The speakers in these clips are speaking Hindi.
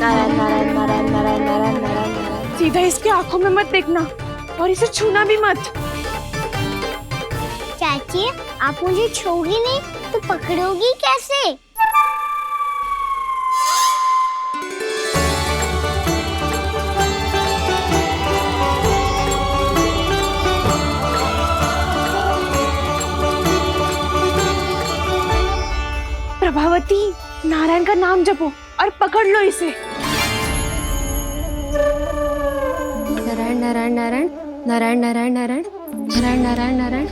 नारायण नारायण नारायण नारायण नारायण नारायण नारायण। सीधा इसके आंखों में मत देखना और इसे छूना भी मत। चाची, आप मुझे छोगी नहीं तो पकड़ोगी कैसे? प्रभावती, नारायण का नाम जपो और पकड़ लो इसे। नारायण नारायण नारायण नारायण नारायण नारायण नारायण नारायण नारायण।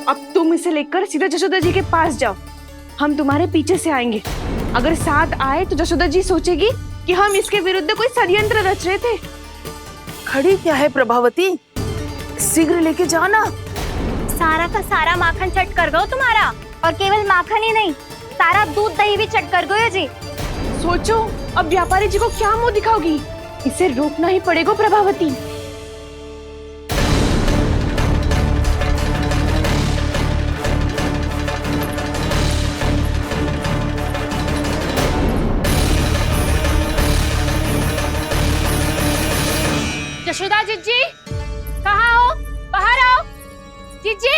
अब तुम इसे लेकर सीधा जशोदा जी के पास जाओ, हम तुम्हारे पीछे से आएंगे। अगर साथ आए तो जशोदा जी सोचेगी कि हम इसके विरुद्ध कोई षड्यंत्र रच रहे थे। खड़ी क्या है प्रभावती, शीघ्र लेके जाना। सारा का सारा माखन चट कर गो तुम्हारा, और केवल माखन ही नहीं, सारा दूध दही भी चट कर गो जी। सोचो अब व्यापारी जी को क्या मुंह दिखाओगी। इसे रोकना ही पड़ेगा प्रभावती। जशोदा जीजी, कहाँ हो? बाहर आओ जीजी।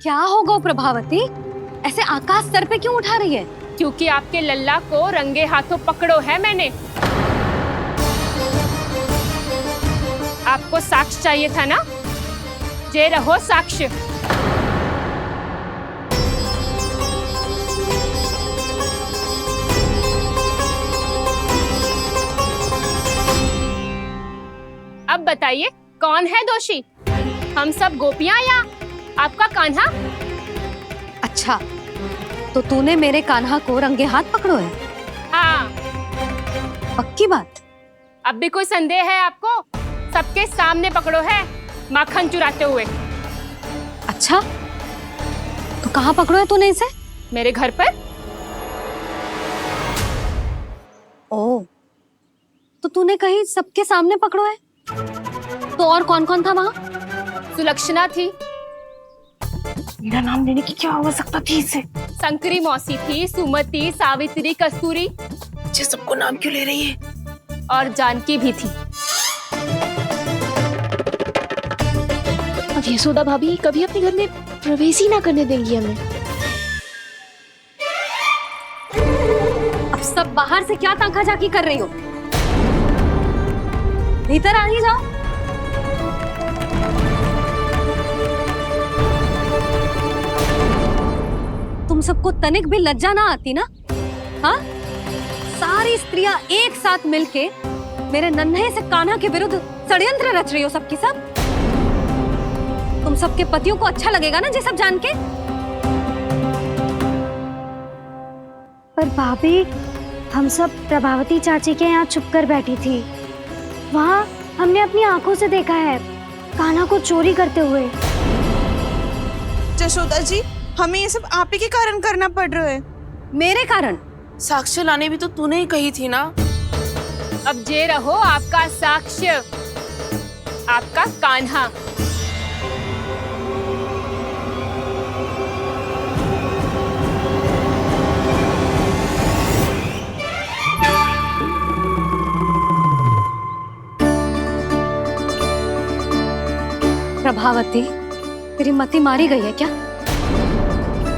क्या होगा प्रभावती, ऐसे आकाश सर पे क्यों उठा रही है? क्योंकि आपके लल्ला को रंगे हाथों पकड़ो है मैंने। आपको साक्ष्य चाहिए था ना, जे रहो साक्ष्य। अब बताइए कौन है दोषी, हम सब गोपियां या आपका कान्हा? अच्छा, तो तूने मेरे कान्हा को रंगे हाथ पकड़ो है? हाँ। पक्की बात? अब भी कोई संदेह है आपको? सबके सामने पकड़ो है, माखन चुराते हुए। अच्छा, तो कहाँ पकड़ो है तूने इसे? मेरे घर पर। ओ, तो तूने कहीं सबके सामने पकड़ो है? तो और कौन कौन था वहाँ? सुलक्षणा थी। मेरा नाम लेने की क्या आवश्यकता थी इसे? संकरी मौसी थी, सुमति, सावित्री, कस्तूरी। ये सबको नाम क्यों ले रही है? और जानकी भी थी। अब यशोदा भाभी कभी अपने घर में प्रवेश ही ना करने देंगी हमें। अब सब बाहर से क्या ताका झाकी कर रही हो? भीतर आ ही जाओ। तुम सबको तनिक भी लज्जा ना आती ना? हाँ? सारी स्त्रियां एक साथ मिलके मेरे नन्हे से कान्हा के विरुद्ध षड्यंत्र रच रही हो सबकी सब। तुम सबके पतियों को अच्छा लगेगा ना ये सब जान के? पर भाभी, हम सब प्रभावती चाची के यहाँ छुप कर बैठी थी। वहाँ हमने अपनी आंखों से देखा है कान्हा को चोरी करते हुए। जशोदा जी, हमें ये सब आप ही के कारण करना पड़ रहा है। मेरे कारण? साक्ष्य लाने भी तो तूने ही कही थी ना। अब जे रहो आपका साक्ष्य, आपका कान्हा। प्रभावती, तेरी मति मारी गई है क्या?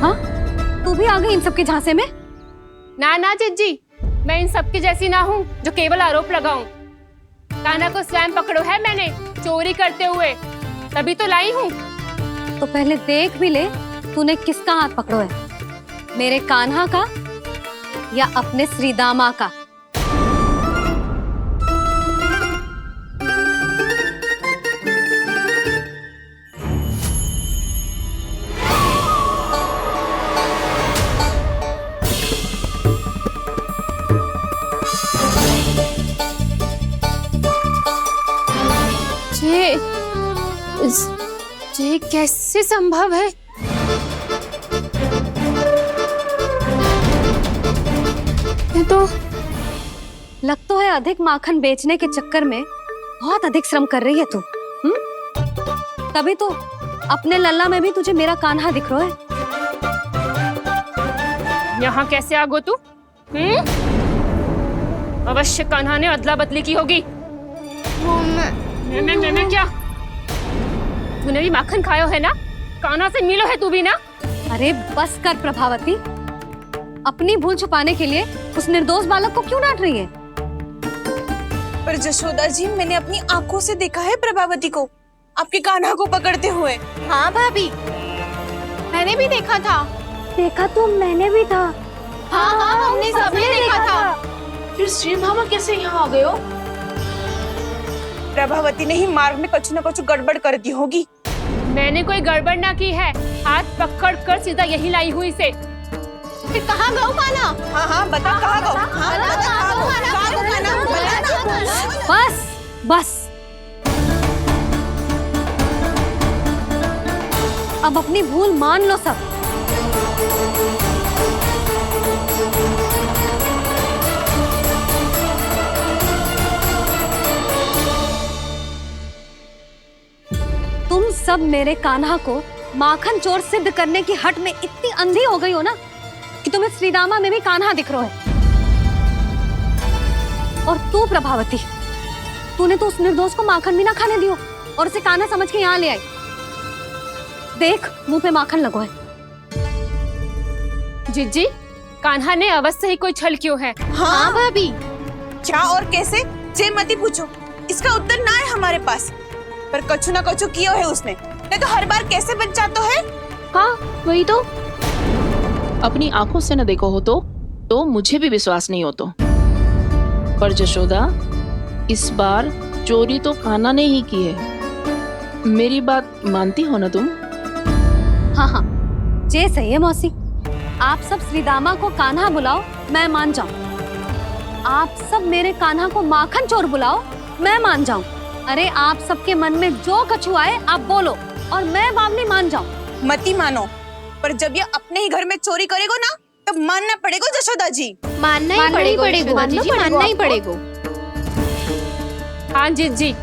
हाँ? तू भी आ गई इन सबके झांसे में? ना ना जीजी, मैं इन सबकी जैसी ना हूँ जो केवल आरोप लगाऊं। कान्हा को स्वयं पकड़ो है मैंने, चोरी करते हुए, तभी तो लाई हूँ। तो पहले देख भी ले तूने किसका हाथ पकड़ो है, मेरे कान्हा का या अपने श्रीदामा का? ये कैसे संभव है? लग तो है अधिक माखन बेचने के चक्कर में बहुत अधिक श्रम कर रही है तू। तभी तो अपने लल्ला में भी तुझे मेरा कान्हा दिख रहा है। यहाँ कैसे आ गो तू? अवश्य कान्हा ने अदला बदली की होगी। मैं क्या? तूने भी माखन खायो है ना? कान्हा से मिलो है तू भी ना? अरे बस कर प्रभावती, अपनी भूल छुपाने के लिए उस निर्दोष बालक को क्यों डांट रही है? पर जशोदा जी, मैंने अपनी आंखों से देखा है प्रभावती को आपके कान्हा को पकड़ते हुए। हाँ भाभी, मैंने भी देखा था। देखा तो मैंने भी था। हाँ हाँ, हमने सबने देखा था। फिर श्रीधामा कैसे यहाँ आ गए हो? प्रभावती ने ही मार्ग में कुछ न कुछ गड़बड़ कर दी होगी। मैंने कोई गड़बड़ ना की है, हाथ पकड़ कर सीधा यही लाई हुई इसे। फिर कहाँ गौ कान्हा? हाँ हाँ बता कहाँ गो? हाँ बता कहाँ गो? कहाँ गो कान्हा? बता ना। बस बस, अब अपनी भूल मान लो सब। तुम सब मेरे कान्हा को माखन चोर सिद्ध करने की हट में इतनी अंधी हो गई हो ना कि तुम्हें श्रीदामा में भी कान्हा दिख रहा है। और तू प्रभावती, तूने तो उस निर्दोष को माखन भी ना खाने दियो और उसे कान्हा समझ के यहाँ ले आई। देख, मुंह पे माखन लगो है। जिज्जी, कान्हा ने अवश्य ही कोई छल क्यों है। हाँ भाभी। क्या और कैसे? जे मती पूछो, इसका उत्तर ना है हमारे पास। पर कछु ना कछु किया है उसने, नहीं तो हर बार कैसे बच जाता है। हाँ वही तो। अपनी आंखों से न देखो हो तो मुझे भी विश्वास नहीं हो तो। पर जशोदा, इस बार चोरी तो कान्हा ने ही की है। मेरी बात मानती हो ना तुम? हाँ हाँ, जे सही है मौसी। आप सब श्रीदामा को कान्हा बुलाओ, मैं मान जाऊं। आप सब मेरे कान्हा को माखन चोर बुलाओ, मैं मान जाऊं। अरे आप सबके मन में जो कछु आए आप बोलो और मैं बावली मान जाऊं। मती मानो, पर जब ये अपने ही घर में चोरी करेगो ना, तब मानना पड़ेगा जशोदा जी। मानना ही पड़ेगा, मानना ही पड़ेगा। हाँ जिज्जी,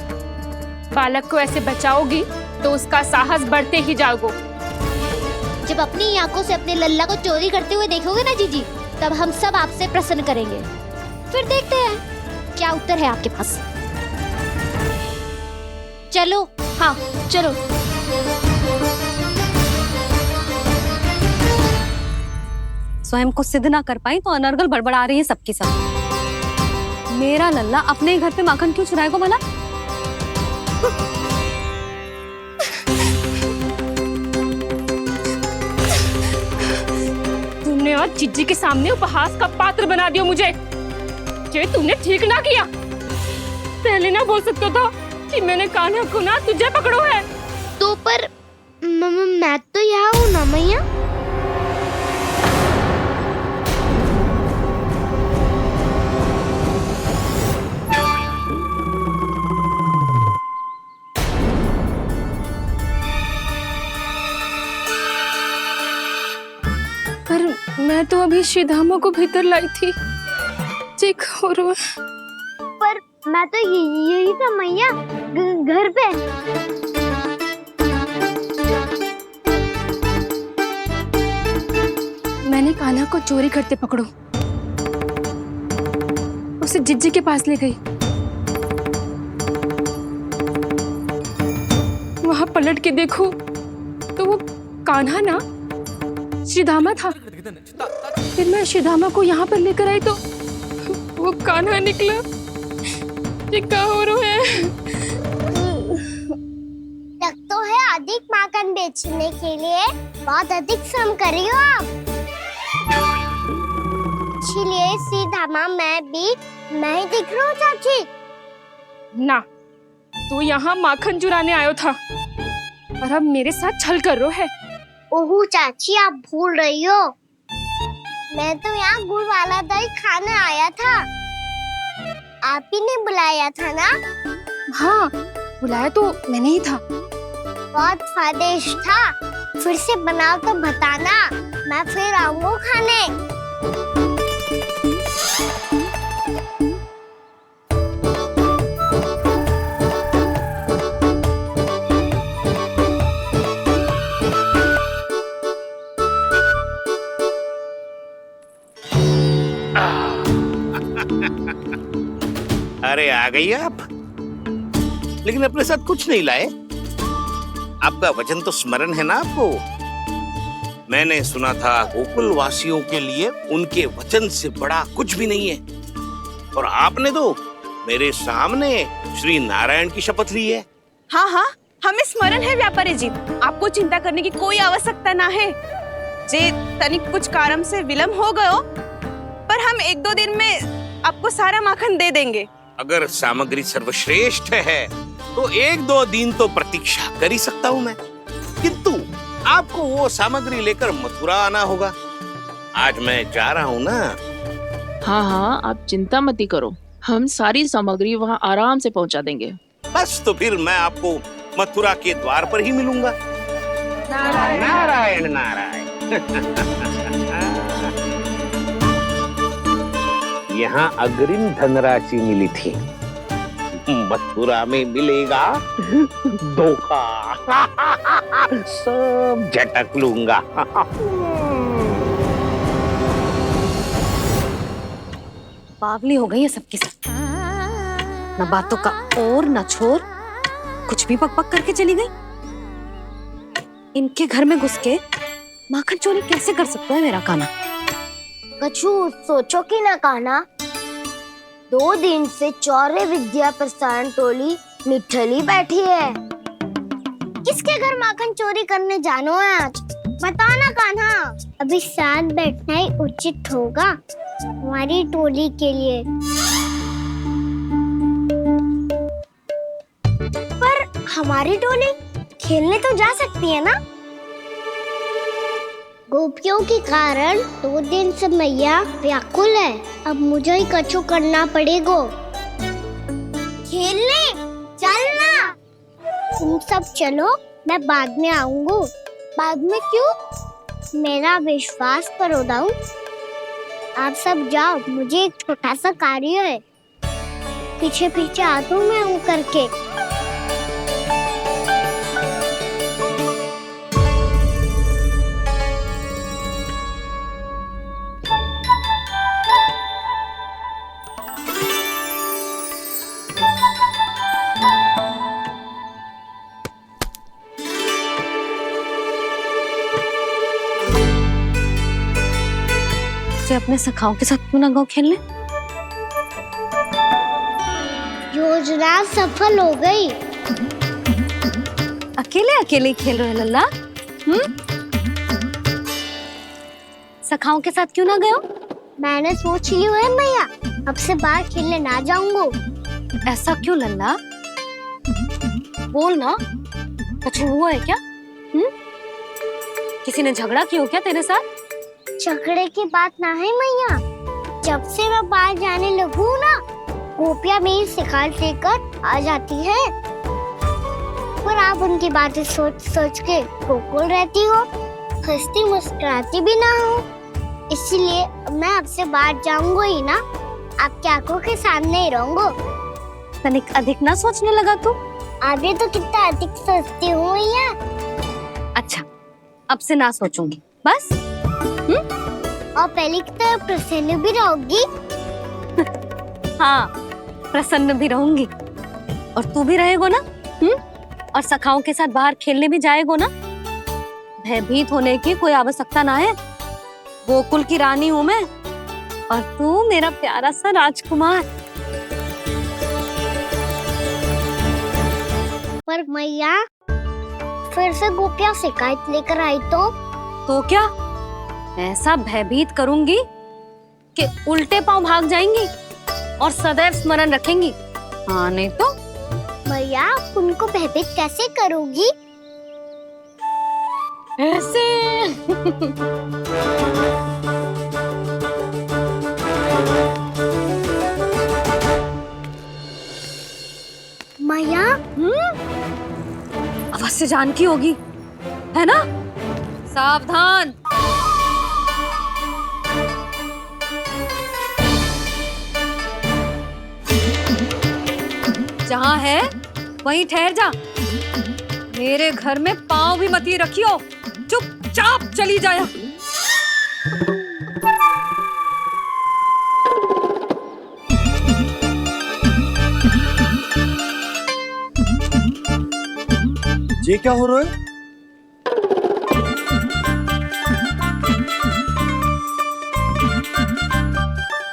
बालक को ऐसे बचाओगी तो उसका साहस बढ़ते ही जाओगे। जब अपनी आंखों से अपने लल्ला को चोरी करते हुए देखोगे ना जीजी, तब हम सब आपसे प्रसन्न करेंगे। फिर देखते हैं क्या उत्तर है आपके पास। चलो। हाँ चलो। स्वयं को सिद्ध ना कर पाई तो अनर्गल बड़बड़ा रही है सबकी सब। मेरा लल्ला अपने ही घर पे माखन क्यों चुराएगा भला? तुमने आज जिज्जी के सामने उपहास का पात्र बना दिया मुझे। ये तुमने ठीक ना किया। पहले ना बोल सकता था कि मैंने कान्हा को ना तुझे पकड़ो है। तो पर मैं तो यहाँ हूँ ना मैया। पर मैं तो अभी श्रीधामा को भीतर लाई थी। चेक हो रहा है। पर मैं तो यही था मैया, घर पे। मैंने कान्हा को चोरी करते पकड़ो, उसे जिज्जी के पास ले गई। वहां पलट के देखो तो वो कान्हा ना श्रीधामा था। फिर मैं श्रीधामा को यहाँ पर लेकर आई तो वो कान्हा निकला। ये क्या हो रहा है? लग तो है अधिक माखन बेचने के लिए बहुत अधिक श्रम कर रही हो आप। इसलिए सीधामा मैं ही दिख रहा हूँ चाची। ना, तू यहाँ माखन चुराने आयो था और अब मेरे साथ छल कर रहा है। ओह चाची, आप भूल रही हो, मैं तो यहाँ गुड़ वाला दही खाने आया था। आप ही ने बुलाया था ना? हाँ, बुलाया तो मैंने ही था। बहुत स्वादिष्ट था। फिर से बनाओ तो बताना, मैं फिर आऊंगा खाने। अरे आ गई आप, लेकिन अपने साथ कुछ नहीं लाए। आपका वचन तो स्मरण है ना आपको? मैंने सुना था गोकुल वासियों के लिए उनके वचन से बड़ा कुछ भी नहीं है, और आपने तो मेरे सामने श्री नारायण की शपथ ली है। हाँ हाँ, हमें स्मरण है व्यापारी जी, आपको चिंता करने की कोई आवश्यकता ना है। जे तनिक कुछ कारण से विलंब हो गयो, पर हम 1-2 दिन में आपको सारा माखन दे देंगे। अगर सामग्री सर्वश्रेष्ठ है तो 1-2 दिन तो प्रतीक्षा कर ही सकता हूँ मैं, किंतु आपको वो सामग्री लेकर मथुरा आना होगा। आज मैं जा रहा हूँ ना। हाँ हाँ, आप चिंता मत करो, हम सारी सामग्री वहाँ आराम से पहुँचा देंगे। बस तो फिर मैं आपको मथुरा के द्वार पर ही मिलूंगा। नारायण नारायण। यहाँ अग्रिम धनराशि मिली थी, मथुरा में मिलेगा धोखा। सब झटक लूंगा। बावली हो गई है सबकी सब, न बातों का और न छोर, कुछ भी पक पक करके चली गई। इनके घर में घुस के माखन चोरी कैसे कर सकता है मेरा कान्हा? कछु सोचो कि ना कान्हा, 2 दिन से चौर्य विद्या प्रसारण टोली निठली बैठी है। किसके घर माखन चोरी करने जानो है आज? बता ना कान्हा। अभी साथ बैठना ही उचित होगा हमारी टोली के लिए। पर हमारी टोली खेलने तो जा सकती है ना? गोपियों के कारण 2 दिन से मैया व्याकुल है, अब मुझे ही कछु करना पड़ेगा। खेलने चलना, तुम सब चलो, मैं बाद में आऊंगा। बाद में क्यों? मेरा विश्वास करो दाऊ, आप सब जाओ, मुझे एक छोटा सा कार्य है। पीछे पीछे आता हूँ मैं हूँ करके। अपने सखाओं के साथ क्यों ना गाँव खेलने? योजना सफल हो गई। अकेले अकेले खेल रहे लल्ला? सखाओं के साथ क्यों ना गए? मैंने सोच लिया है मैया, अब से बाहर खेलने ना जाऊंगा। ऐसा क्यों लल्ला? बोल ना, कुछ हुआ है क्या? किसी ने झगड़ा किया हो क्या तेरे साथ? झगड़े की बात ना है मैया, जब से मैं बाहर जाने लगू ना, गोपियां मेरी शिकार लेकर आ जाती है, पर आप उनकी बातें सोच सोच के गोकुल रहती हो, हंसती मुस्कुराती भी ना हो। इसलिए मैं आपसे बाहर जाऊंगा ही ना, आपकी आंखों के सामने ही रहूंगा। तनिक अधिक ना सोचने लगा तू? आगे तो कितना अधिक सोचती हूँ मैया। अच्छा, अब से ना सोचूंगी बस। और पहले की तरह प्रसन्न भी रहोगी? हाँ, प्रसन्न भी रहूंगी, और तू भी रहेगो ना? और सखाओं के साथ बाहर खेलने भी जाएगो ना? भयभीत होने की कोई आवश्यकता ना है, गोकुल की रानी हूँ मैं, और तू मेरा प्यारा सा राजकुमार। पर मैया, फिर से गोपियां शिकायत लेकर आई तो क्या? ऐसा भयभीत करूंगी कि उल्टे पांव भाग जाएंगी और सदैव स्मरण रखेंगी। हाँ नहीं तो? मैया, उनको भयभीत कैसे करोगी? ऐसे। मैया, अवश्य जानकी होगी, है ना? सावधान। जहाँ है वहीं ठहर जा, मेरे घर में पाँव भी मत ही रखियो, चुपचाप चली जाया। ये क्या हो रहा है?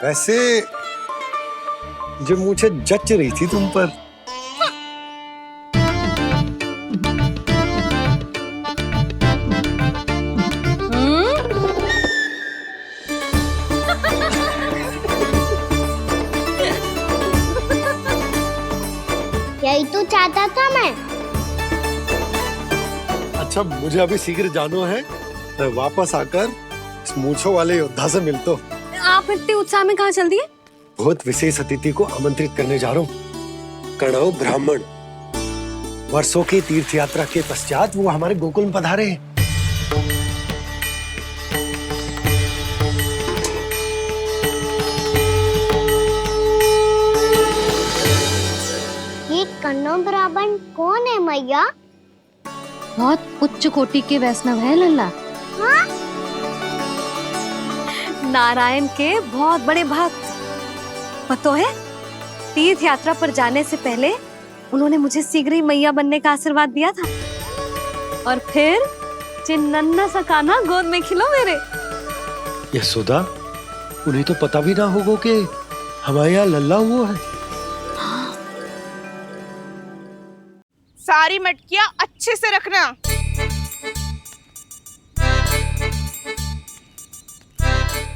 वैसे जो मुझे जच रही थी तुम पर। यही तो चाहता था मैं। अच्छा मुझे अभी शीघ्र जाना है, मैं वापस आकर इस मूंछों वाले योद्धा से मिलता हूँ। आप इतने उत्साह में कहाँ चल दिए? बहुत विशेष अतिथि को आमंत्रित करने जा रहा हूँ, कणव ब्राह्मण। वर्षों की तीर्थ यात्रा के पश्चात वो हमारे गोकुल में पधारे हैं। ये कन्नौ ब्राह्मण कौन है मैया? बहुत उच्च कोटि के वैष्णव है लल्ला। हाँ? नारायण के बहुत बड़े भक्त। पता है, तीर्थ यात्रा पर जाने से पहले उन्होंने मुझे शीघ्र ही मैया बनने का आशीर्वाद दिया था, और फिर चिन्नन्ना सा कान्हा गोद में खिलो मेरे। यशोदा, उन्हें तो पता भी ना होगा कि हमारे यहाँ लल्ला हुआ है। सारी मटकियां अच्छे से रखना।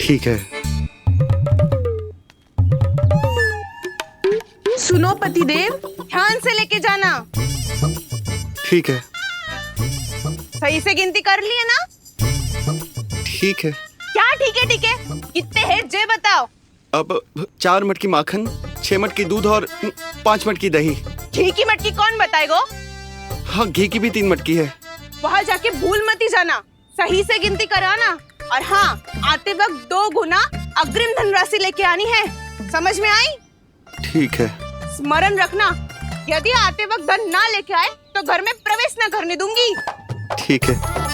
ठीक है। सुनो पतिदेव, ध्यान से लेके जाना। ठीक है। सही से गिनती कर लिए ना? ठीक है। क्या ठीक है ठीक है? कितने हैं जे बताओ। अब 4 मटकी माखन, 6 मटकी दूध और 5 मटकी दही। घी की मटकी कौन बताएगा? हाँ, घी की भी 3 मटकी है। वहाँ जाके भूल मती जाना, सही से गिनती कराना। और हाँ, आते वक्त 2 गुना अग्रिम धनराशि लेके आनी है, समझ में आई? ठीक है। स्मरण रखना, यदि आते वक्त धन ना लेके आए तो घर में प्रवेश न करने दूंगी। ठीक है।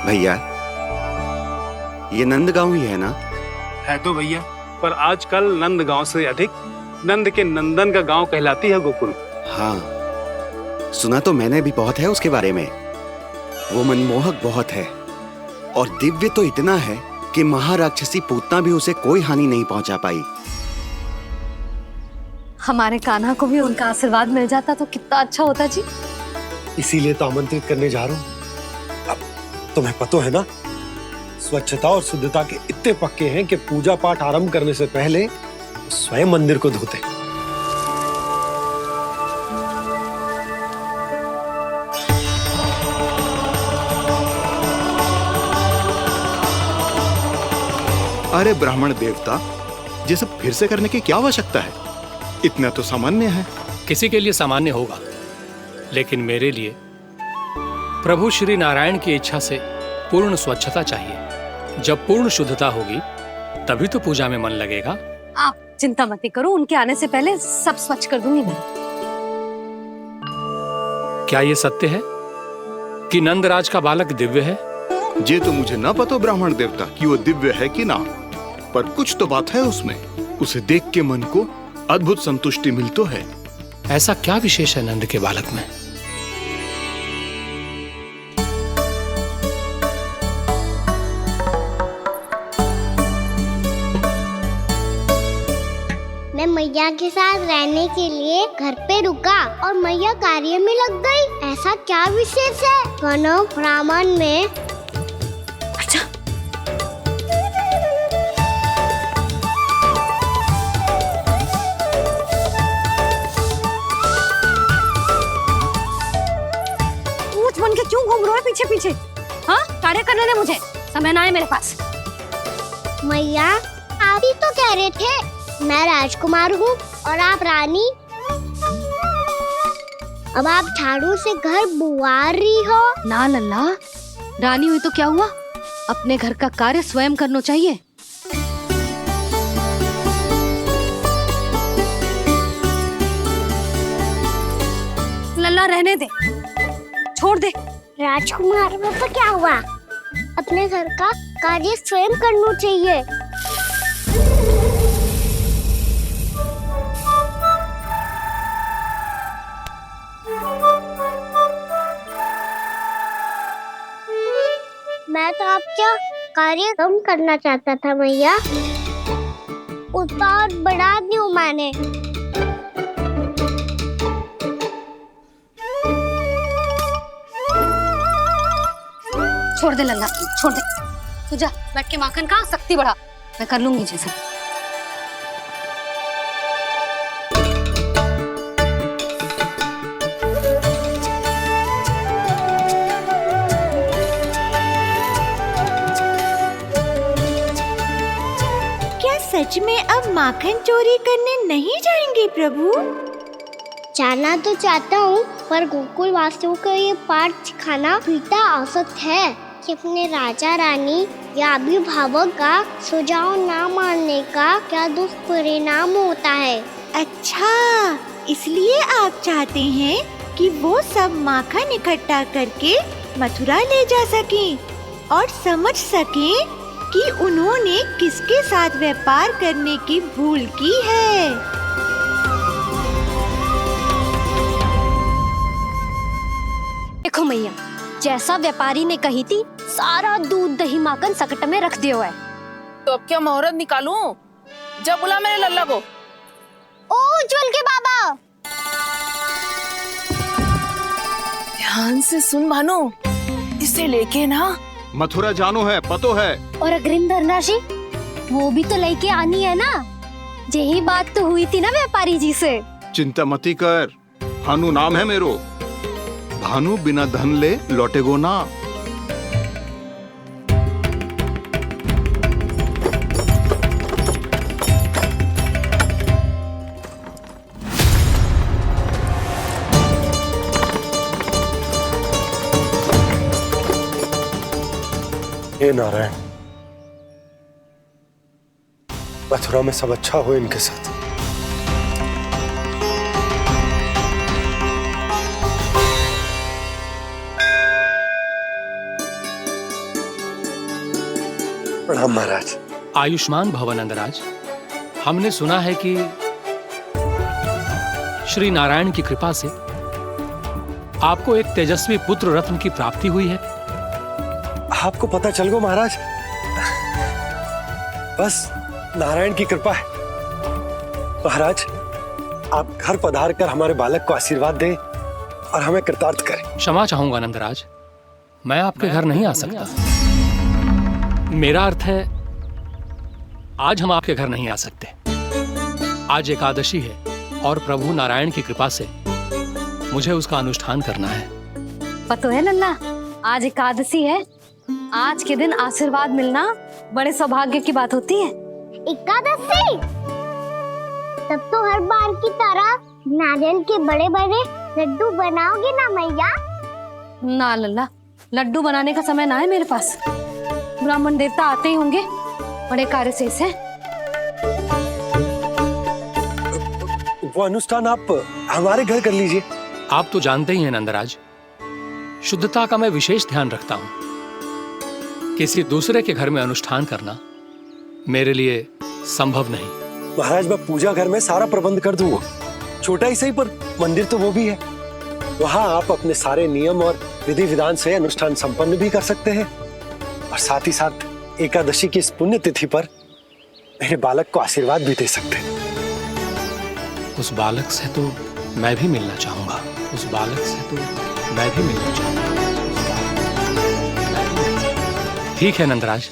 भैया, ये नंदगांव ही है ना? है तो भैया, पर आजकल नंदगांव से अधिक नंद के नंदन का गांव कहलाती है गोकुल। हाँ, सुना तो मैंने भी बहुत है उसके बारे में। वो मनमोहक बहुत है और दिव्य तो इतना है कि महाराक्षसी पूतना भी उसे कोई हानि नहीं पहुंचा पाई। हमारे कान्हा को भी उनका आशीर्वाद मिल जाता तो कितना अच्छा होता जी। इसीलिए तो आमंत्रित करने जा रहा हूँ। अब तुम्हें पता है ना, स्वच्छता और शुद्धता के इतने पक्के हैं कि पूजा पाठ आरंभ करने से पहले स्वयं मंदिर को धोते। अरे ब्राह्मण देवता, ये सब फिर से करने की क्या आवश्यकता है? इतना तो सामान्य है। किसी के लिए सामान्य होगा, लेकिन मेरे लिए प्रभु श्री नारायण की इच्छा से पूर्ण स्वच्छता चाहिए। जब पूर्ण शुद्धता होगी तभी तो पूजा में मन लगेगा। आप चिंता मत करो, उनके आने से पहले सब स्वच्छ कर दूंगी मैं। क्या ये सत्य है कि नंदराज का बालक दिव्य है? ये तो मुझे ना पता ब्राह्मण देवता कि वो दिव्य है कि ना, पर कुछ तो बात है उसमें। उसे देख के मन को अद्भुत संतुष्टि मिल तो है। ऐसा क्या विशेष है नंद के बालक में? मैं मैया के साथ रहने के लिए घर पे रुका और मैया कार्य में लग गई। ऐसा क्या विशेष है कन्नौ ब्राह्मण में? अच्छा, ऊंच बन के क्यों घूम रहे हो पीछे पीछे? हाँ, कार्य करने दे मुझे, समय ना है मेरे पास। मैया, आप ही तो कह रहे थे मैं राजकुमार हूँ और आप रानी। अब आप झाड़ू से घर बुआर रही हो। ना लल्ला, रानी हुई तो क्या हुआ, अपने घर का कार्य स्वयं करना चाहिए। लल्ला रहने दे, छोड़ दे। राजकुमार तो क्या हुआ? अपने घर का कार्य स्वयं करना चाहिए। मैं तो आपका कार्य कम करना चाहता था भैया, उतना और बढ़ा दूं मैंने। छोड़ दे लल्ला, छोड़ दे। तू जा बैठ के माखन खा, शक्ति बढ़ा, मैं कर लूंगी जैसे। क्या सच में अब माखन चोरी करने नहीं जाएंगे प्रभु? जाना तो चाहता हूँ, पर गोकुल वासियों को ये पाठ सिखाना पिता आवश्यक है कि अपने राजा रानी या अभिभावक का सुझाव ना मानने का क्या दुष्परिणाम होता है। अच्छा, इसलिए आप चाहते हैं कि वो सब माखन इकट्ठा करके मथुरा ले जा सकें और समझ सकें कि उन्होंने किसके साथ व्यापार करने की भूल की है। देखो मैया, जैसा व्यापारी ने कही थी, सारा दूध दही माखन सकट में रख दिया है। तो अब क्या मुहूर्त निकालूं? जब बुला मेरे लल्ला को। ओ उज्जवल के बाबा, ध्यान से सुन भानु, इसे लेके ना मथुरा जानो है, पतो है। और अग्रिम धनराशि वो भी तो लेके आनी है ना। यही बात तो हुई थी ना व्यापारी जी से। चिंता मती कर, भानु नाम है मेरो। भानु बिना धन ले लौटेगो ना। हे नारायण, मथुरा में सब अच्छा हो इनके साथ। प्रणाम महाराज। आयुष्मान भव नंदराज। हमने सुना है कि श्री नारायण की कृपा से आपको एक तेजस्वी पुत्र रत्न की प्राप्ति हुई है। आपको पता चल गो महाराज, बस नारायण की कृपा है। महाराज, आप घर पधार कर हमारे बालक को आशीर्वाद दें और हमें कृतार्थ करें। क्षमा चाहूंगा नंदराज, मैं आपके घर नहीं आ सकता। मेरा अर्थ है, आज हम आपके घर नहीं आ सकते। आज एकादशी है और प्रभु नारायण की कृपा से मुझे उसका अनुष्ठान करना है। पता है लल्ला, आज एकादशी है। आज के दिन आशीर्वाद मिलना बड़े सौभाग्य की बात होती है। एकादशी? तब तो हर बार की तरह नारियल के बड़े बड़े लड्डू बनाओगे ना मैया? ना लल्ला, लड्डू बनाने का समय ना है मेरे पास। ब्राह्मण देवता आते ही होंगे, बड़े कार्य शेष हैं। वो अनुष्ठान आप हमारे घर कर लीजिए। आप तो जानते ही हैं नंदराज, शुद्धता का मैं विशेष ध्यान रखता हूं। किसी दूसरे के घर में अनुष्ठान करना मेरे लिए संभव नहीं। महाराज, मैं पूजा घर में सारा प्रबंध कर दूंगा। छोटा ही सही, पर मंदिर तो वो भी है। वहां आप अपने सारे नियम और विधि विधान से अनुष्ठान संपन्न भी कर सकते हैं और साथ ही साथ एकादशी की इस पुण्य तिथि पर मेरे बालक को आशीर्वाद भी दे सकते हैं। उस बालक से तो मैं भी मिलना चाहूंगा। उस बालक से तो मैं भी मिलना चाहूंगा। ठीक है नंदराज,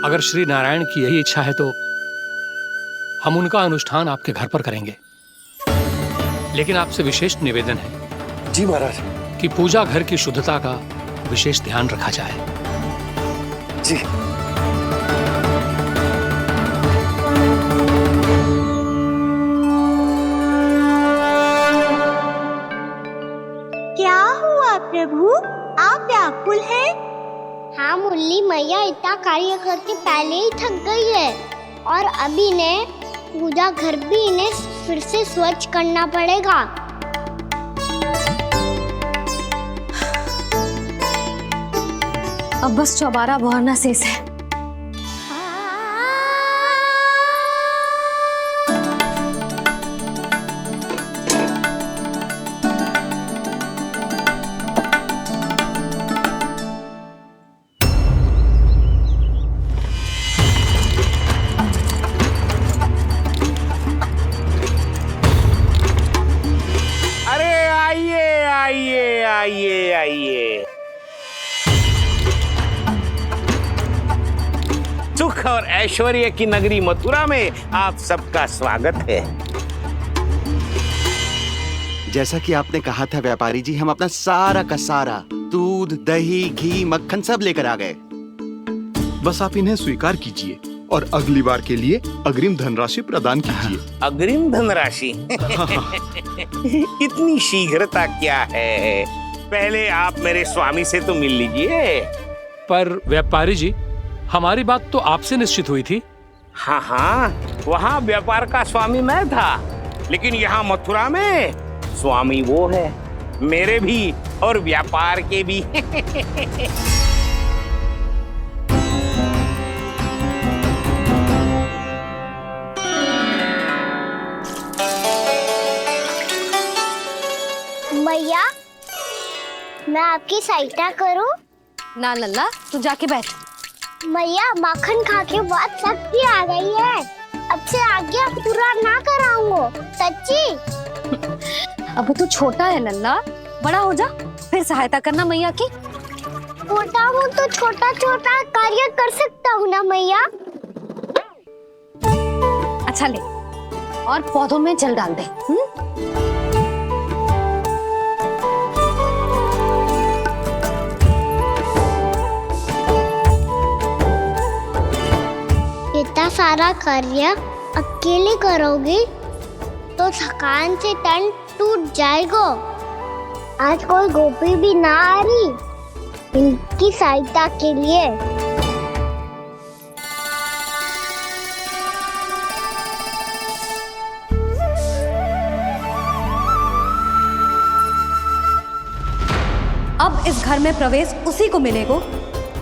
अगर श्री नारायण की यही इच्छा है तो हम उनका अनुष्ठान आपके घर पर करेंगे। लेकिन आपसे विशेष निवेदन है। जी महाराज। कि पूजा घर की शुद्धता का विशेष ध्यान रखा जाए। जी। क्या हुआ प्रभु, आप व्याकुल हैं? हाँ मुरली मैया, इतना कार्य करके पहले ही थक गई है और अभी ने पूजा घर भी इन्हें फिर से स्वच्छ करना पड़ेगा। अब बस चौबारा बहरना शेष है। आइए आइए, सुख और ऐश्वर्य की नगरी मथुरा में आप सबका स्वागत है। जैसा कि आपने कहा था व्यापारी जी, हम अपना सारा का सारा दूध, दही, घी, मक्खन सब लेकर आ गए। बस आप इन्हें स्वीकार कीजिए और अगली बार के लिए अग्रिम धनराशि प्रदान कीजिए। अग्रिम धनराशि? इतनी शीघ्रता क्या है? पहले आप मेरे स्वामी से तो मिल लीजिए। पर व्यापारी जी, हमारी बात तो आपसे निश्चित हुई थी। हाँ हाँ, वहाँ व्यापार का स्वामी मैं था, लेकिन यहाँ मथुरा में स्वामी वो है, मेरे भी और व्यापार के भी। मैया, मैं आपकी सहायता करूं? ना लल्ला, तू जाके बैठ। मैया, माखन खा के बात शक्ति आ गई है। अब से आगे पूरा ना कराऊंगा, सच्ची। अब तू छोटा है लल्ला, बड़ा हो जा फिर सहायता करना मैया की। छोटा हूँ तो छोटा छोटा कार्य कर सकता हूँ ना मैया। अच्छा ले, और पौधों में जल डाल दे। इतना सारा कार्य अकेले करोगी तो थकान से तन टूट जाएगा। आज कोई गोपी भी ना आ रही इनकी सहायता के लिए। अब इस घर में प्रवेश उसी को मिलेगा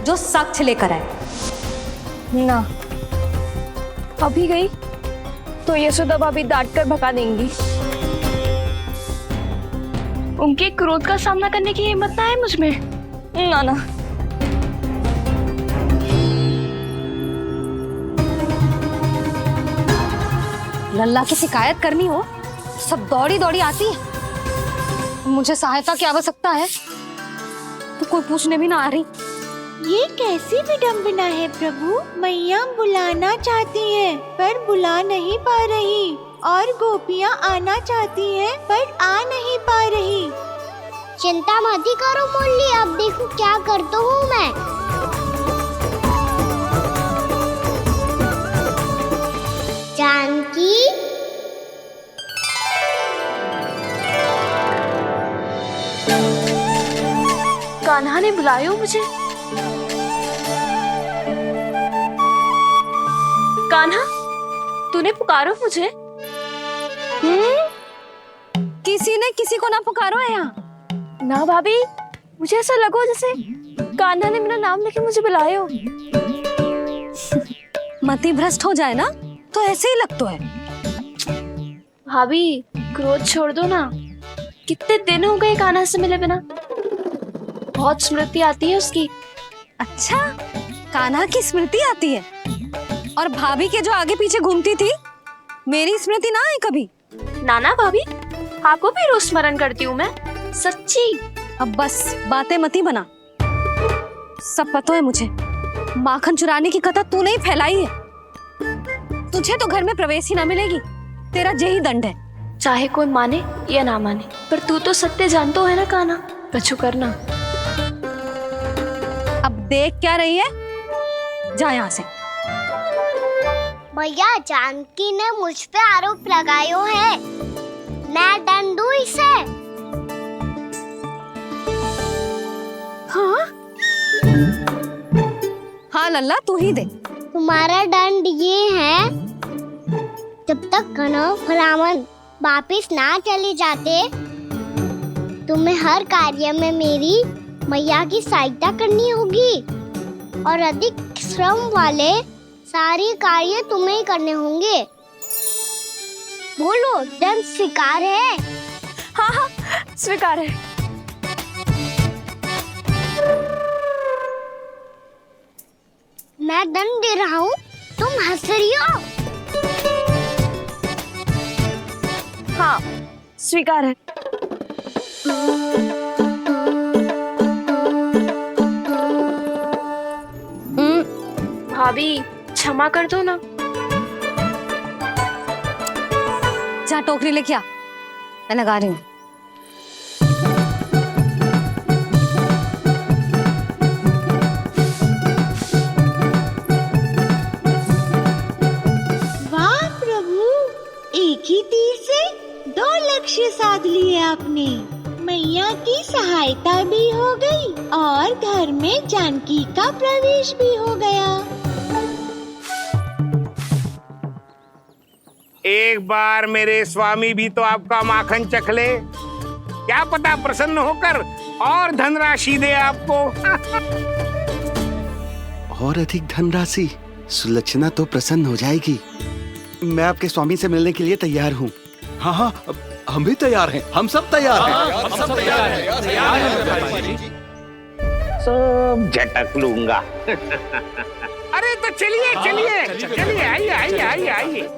जो साक्ष्य लेकर आए। ना, अभी गई तो यशोदा भाभी डांट कर भगा देंगी। उनके क्रोध का सामना करने की हिम्मत ना है मुझ में। ना ना। लल्ला की शिकायत करनी हो सब दौड़ी दौड़ी आती है। मुझे सहायता की आवश्यकता है तो कोई पूछने भी ना आ रही। ये कैसी विडंबना है प्रभु। मैया बुलाना चाहती हैं पर बुला नहीं पा रही, और गोपियाँ आना चाहती हैं पर आ नहीं पा रही। चिंता मत करो मुरली, अब देखो क्या करता हूँ मैं। जानकी, कान्हा ने बुलाया हो मुझे। कान्हा, तूने पुकारो मुझे। किसी ने किसी को ना पुकारो है यहाँ। ना भाभी, मुझे ऐसा लगो जैसे कान्हा ने मेरा नाम लेके मुझे बुलाया हो। मति भ्रष्ट हो जाए ना तो ऐसे ही लगता है। भाभी, क्रोध छोड़ दो ना। कितने दिन हो गए कान्हा से मिले बिना। बहुत स्मृति आती है उसकी। अच्छा, कान्हा की स्मृति आती है? और भाभी के जो आगे पीछे घूमती थी, मेरी स्मृति ना है कभी? नाना भाभी, आपको भी रोज स्मरण करती हूँ मैं, सच्ची। अब बस बातें मत ही बना। सब पता है मुझे। माखन चुराने की कथा तूने ही फैलाई है। तुझे तो घर में प्रवेश ही ना मिलेगी। तेरा यही दंड है। चाहे कोई माने या ना माने, पर तू तो सत्य जानतो है ना कान्हा। कछु करना। अब देख क्या रही है, जा यहाँ से। भैया, जानकी ने मुझ पे आरोप लगायो है, मैं दंड दूं इसे। हाँ हाँ लल्ला, तू ही दे। तुम्हारा दंड ये है, जब तक कनव ब्राह्मण वापिस ना चले जाते, तुम्हें हर कार्य में मेरी मैया की सहायता करनी होगी। और अधिक श्रम वाले सारे कार्य तुम्हें ही करने होंगे। बोलो, दंड स्वीकार है? हाँ हाँ, स्वीकार है। मैं दंड दे रहा हूँ, तुम हंस रही हो? हाँ, स्वीकार है। भाभी क्षमा कर दो ना। जा टोकरी लेके आ, मैं लगा रही हूँ। वाह प्रभु, एक ही तीर से 2 लक्ष्य साध लिए आपने। मैया की सहायता भी हो गई और घर में जानकी का प्रवेश भी हो गया। एक बार मेरे स्वामी भी तो आपका माखन चख ले, क्या पता प्रसन्न होकर और धनराशि दे आपको। और अधिक धनराशि? सुलक्षणा तो प्रसन्न हो जाएगी। मैं आपके स्वामी से मिलने के लिए तैयार हूँ। हाँ हाँ, हम भी तैयार हैं, हम सब तैयार हैं। हम सब तैयार हैं। सब झटक लूंगा। अरे तो चलिए चलिए चलिए, आइए आइए आइए आइए।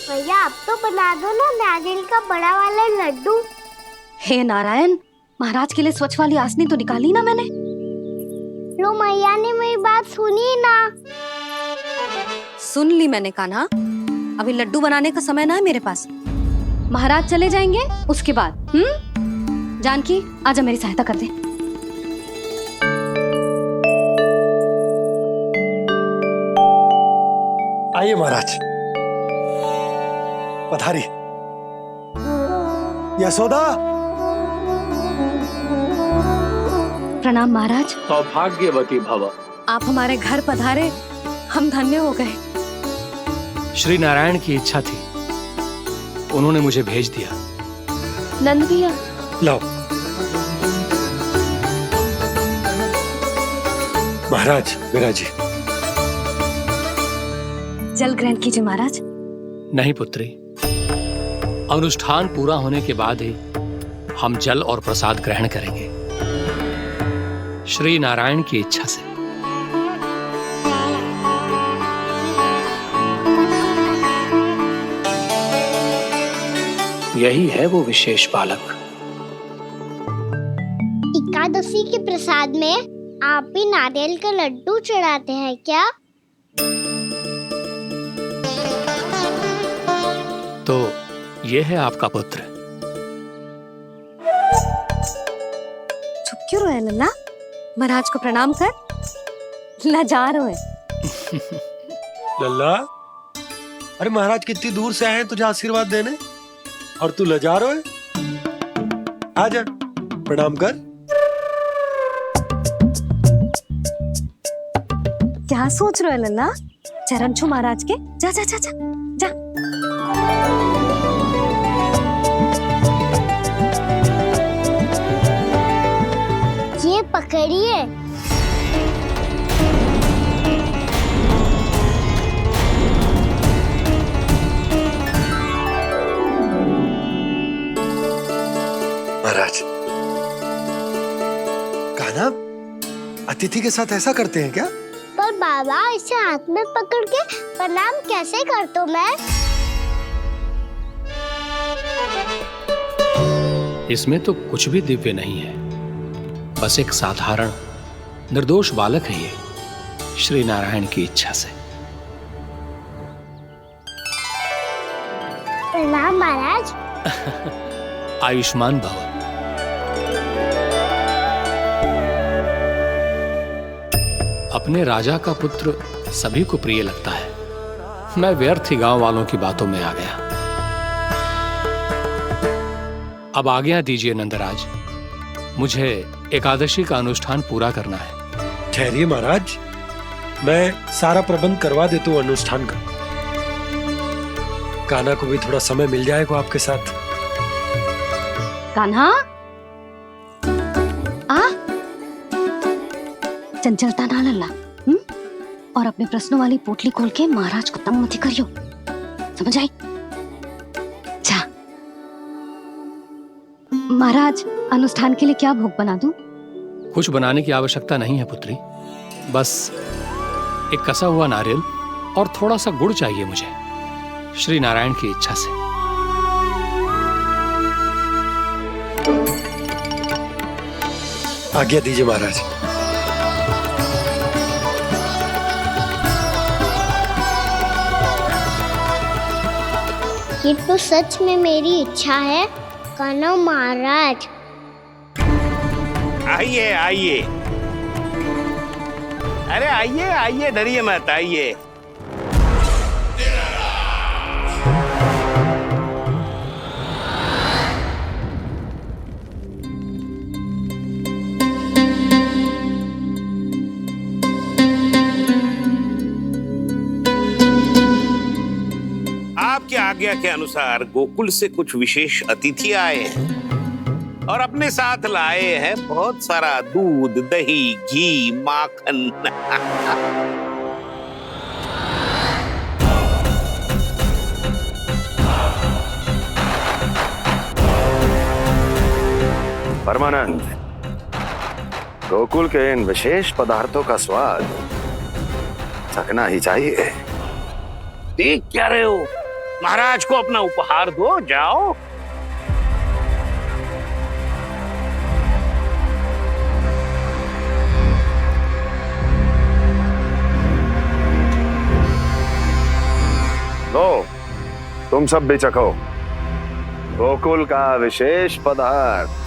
भैया, आप तो बना दो ना नारियल का बड़ा वाला लड्डू। हे नारायण, महाराज के लिए स्वच्छ वाली आसनी तो निकाली ना मैंने। लो, मैया ने मेरी बात सुनी ना। सुन ली मैंने कान्हा, अभी लड्डू बनाने का समय ना है मेरे पास। महाराज चले जाएंगे उसके बाद। जानकी, आजा मेरी सहायता कर दे। आइए महाराज, पधारी। यशोदा। प्रणाम महाराज। सौभाग्यवती भव। आप हमारे घर पधारे, हम धन्य हो गए। श्री नारायण की इच्छा थी, उन्होंने मुझे भेज दिया। नंद भैया, लाओ। महाराज, विराजी। जल ग्रहण कीजिए महाराज। नहीं पुत्री, अनुष्ठान पूरा होने के बाद ही हम जल और प्रसाद ग्रहण करेंगे, श्री नारायण की इच्छा से। यही है वो विशेष बालक। एकादशी के प्रसाद में आप भी नारियल का लड्डू चढ़ाते हैं क्या? तो ये है आपका पुत्र। चुप क्यों रहे लल्ला? महाराज को प्रणाम कर, लजा रहे। लल्ला, अरे महाराज कितनी दूर से आए हैं तुझे आशीर्वाद देने, और तू लजा रहा है? आजा, प्रणाम कर। क्या सोच रहे हो लल्ला? चरण छू महाराज के। जा जा जा जा जा। ये पकड़िए। महाराज, कान्हा, अतिथि के साथ ऐसा करते हैं क्या? पर बाबा, इसे हाथ में पकड़ के प्रणाम कैसे करता हूँ मैं? इसमें तो कुछ भी दिव्य नहीं है, बस एक साधारण निर्दोष बालक है ये, श्री नारायण की इच्छा से। प्रणाम महाराज। आयुष्मान भव। अपने राजा का पुत्र सभी को प्रिय लगता है। मैं व्यर्थ ही गांव वालों की बातों में आ गया। अब आज्ञा दीजिए नंदराज, मुझे एकादशी का अनुष्ठान पूरा करना है। ठहरिए महाराज, मैं सारा प्रबंध करवा देता हूँ अनुष्ठान का। कान्हा को भी थोड़ा समय मिल जाएगा आपके साथ। कान्हा आ चंचलता ना लल्ला, और अपने प्रश्नों वाली पोटली खोल के महाराज को तंग मत करियो, समझ आई? जा महाराज, अनुष्ठान के लिए क्या भोग बना दूं? कुछ बनाने की आवश्यकता नहीं है पुत्री, बस एक कसा हुआ नारियल और थोड़ा सा गुड़ चाहिए मुझे, श्री नारायण की इच्छा से। आज्ञा दीजिए महाराज। ये तो सच में मेरी इच्छा है कान्हा महाराज। आइए आइए, अरे आइए आइए, डरिए मत, आइए। आपकी आज्ञा के अनुसार गोकुल से कुछ विशेष अतिथि आए हैं और अपने साथ लाए हैं बहुत सारा दूध, दही, घी, माखन। परमानंद, गोकुल के इन विशेष पदार्थों का स्वाद चखना ही चाहिए। देख क्या रहे हो, महाराज को अपना उपहार दो, जाओ। लो, तुम सब भी चखो गोकुल का विशेष पदार्थ।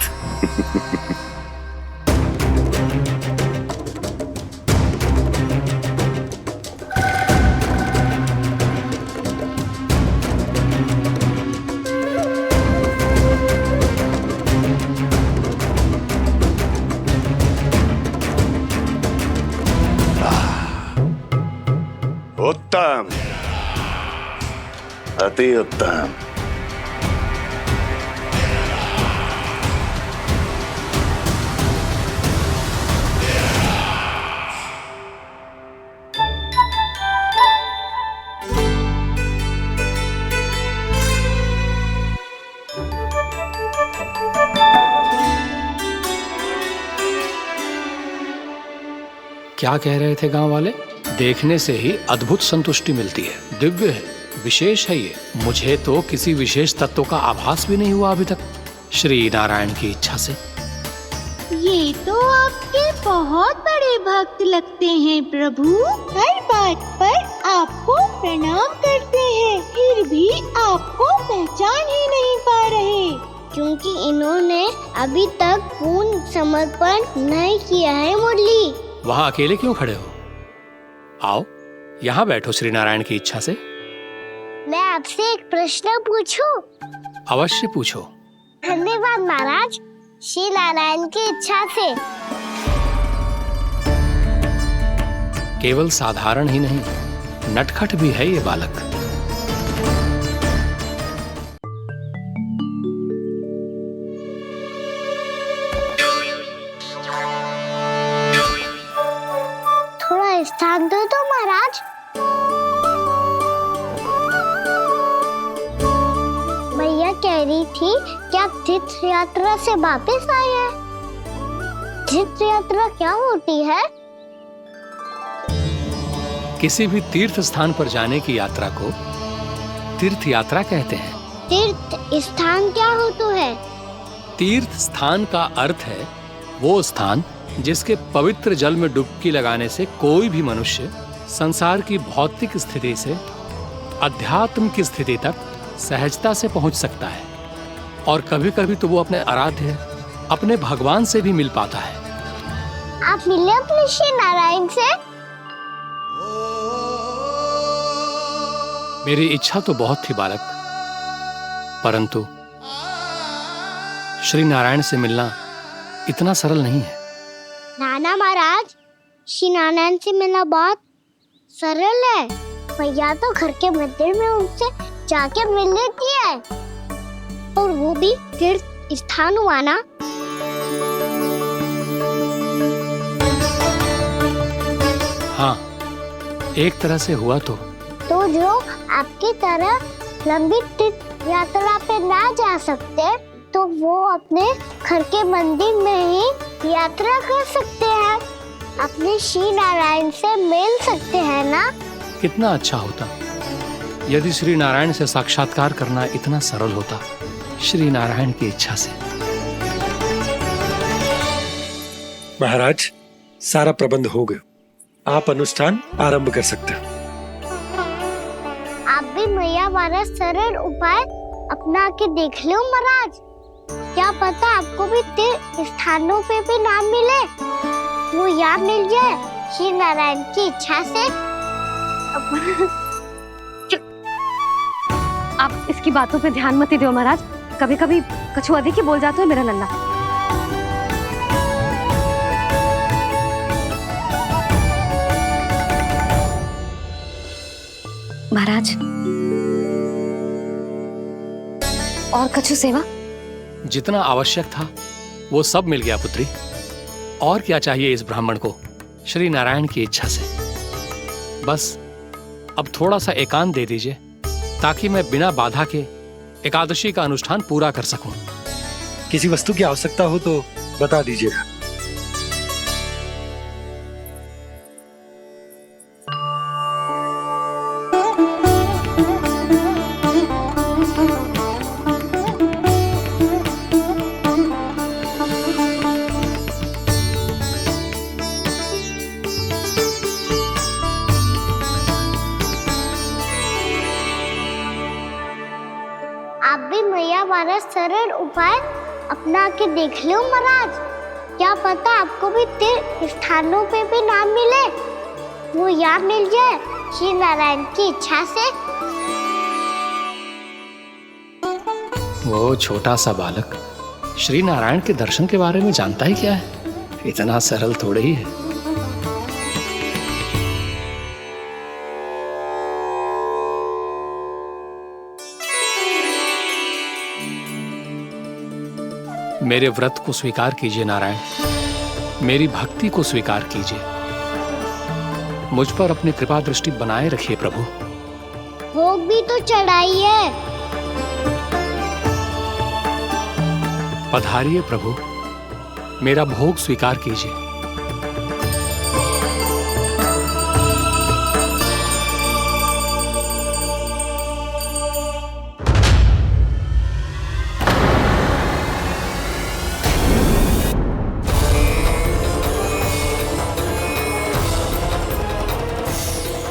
उत्तम, अति उत्तम। क्या कह रहे थे गांव वाले? देखने से ही अद्भुत संतुष्टि मिलती है, दिव्य है, विशेष है ये। मुझे तो किसी विशेष तत्व का आभास भी नहीं हुआ अभी तक, श्री नारायण की इच्छा से। ये तो आपके बहुत बड़े भक्त लगते हैं प्रभु, हर बात पर आपको प्रणाम करते हैं, फिर भी आपको पहचान ही नहीं पा रहे। क्योंकि इन्होंने अभी तक पूर्ण समर्पण नहीं किया है मुरली। वहाँ अकेले क्यों खड़े हो? आओ यहाँ बैठो श्री नारायण की इच्छा से। मैं आपसे एक प्रश्न पूछूं? अवश्य पूछो। धन्यवाद महाराज, श्री नारायण की इच्छा से। केवल साधारण ही नहीं, नटखट भी है ये बालक। थोड़ा स्थान दो तो महाराज। भैया कह रही थी कि आप तीर्थ यात्रा से वापस आए हैं। तीर्थ यात्रा क्या होती है? किसी भी तीर्थ स्थान पर जाने की यात्रा को तीर्थ यात्रा कहते हैं। तीर्थ स्थान क्या होता है? तीर्थ स्थान का अर्थ है वो स्थान जिसके पवित्र जल में डुबकी लगाने से कोई भी मनुष्य संसार की भौतिक स्थिति से अध्यात्म की स्थिति तक सहजता से पहुंच सकता है, और कभी कभी तो वो अपने आराध्य, अपने भगवान से भी मिल पाता है। आप मिले अपने श्री नारायण से? मेरी इच्छा तो बहुत थी बालक, परंतु श्री नारायण से मिलना इतना सरल नहीं है। नाना महाराज, श्री नारायण से मिलना बहुत सरल है। भैया तो घर के मंदिर में उनसे जाके मिल लेती है, और वो भी तीर्थ स्थान हुआ ना? हाँ, एक तरह से हुआ तो जो आपकी तरह लंबी तीर्थ यात्रा पे ना जा सकते तो वो अपने घर के मंदिर में ही यात्रा कर सकते हैं, अपने श्री नारायण से मिल सकते हैं ना? कितना अच्छा होता यदि श्री नारायण से साक्षात्कार करना इतना सरल होता, श्री नारायण की इच्छा से। महाराज, सारा प्रबंध हो गया, आप अनुष्ठान आरंभ कर सकते हैं। आप भी मैया वाला सरल उपाय अपना के देख लो महाराज, क्या पता आपको भी तीर्थ स्थानों पे भी नाम मिले, वो याद मिल जाए श्री नारायण की इच्छा से। आप इसकी बातों पे ध्यान मत दो महाराज, कभी कभी कछु अधिक ही बोल जाते हो मेरा नन्ना। महाराज, और कछु सेवा? जितना आवश्यक था वो सब मिल गया पुत्री। और क्या चाहिए इस ब्राह्मण को श्री नारायण की इच्छा से? बस अब थोड़ा सा एकांत दे दीजिए ताकि मैं बिना बाधा के एकादशी का अनुष्ठान पूरा कर सकूं। किसी वस्तु की आवश्यकता हो तो बता दीजिएगा। आप भी मैया वाला सरल उपाय अपना के देख लो महाराज, क्या पता आपको भी तीर्थ स्थानों पे भी नाम मिले, वो याद मिल जाए श्री नारायण की इच्छा से। वो छोटा सा बालक श्री नारायण के दर्शन के बारे में जानता ही क्या है, इतना सरल थोड़े ही है। मेरे व्रत को स्वीकार कीजिए नारायण, मेरी भक्ति को स्वीकार कीजिए, मुझ पर अपनी कृपा दृष्टि बनाए रखिए प्रभु। भोग भी तो चढ़ाइए। पधारिए प्रभु, मेरा भोग स्वीकार कीजिए।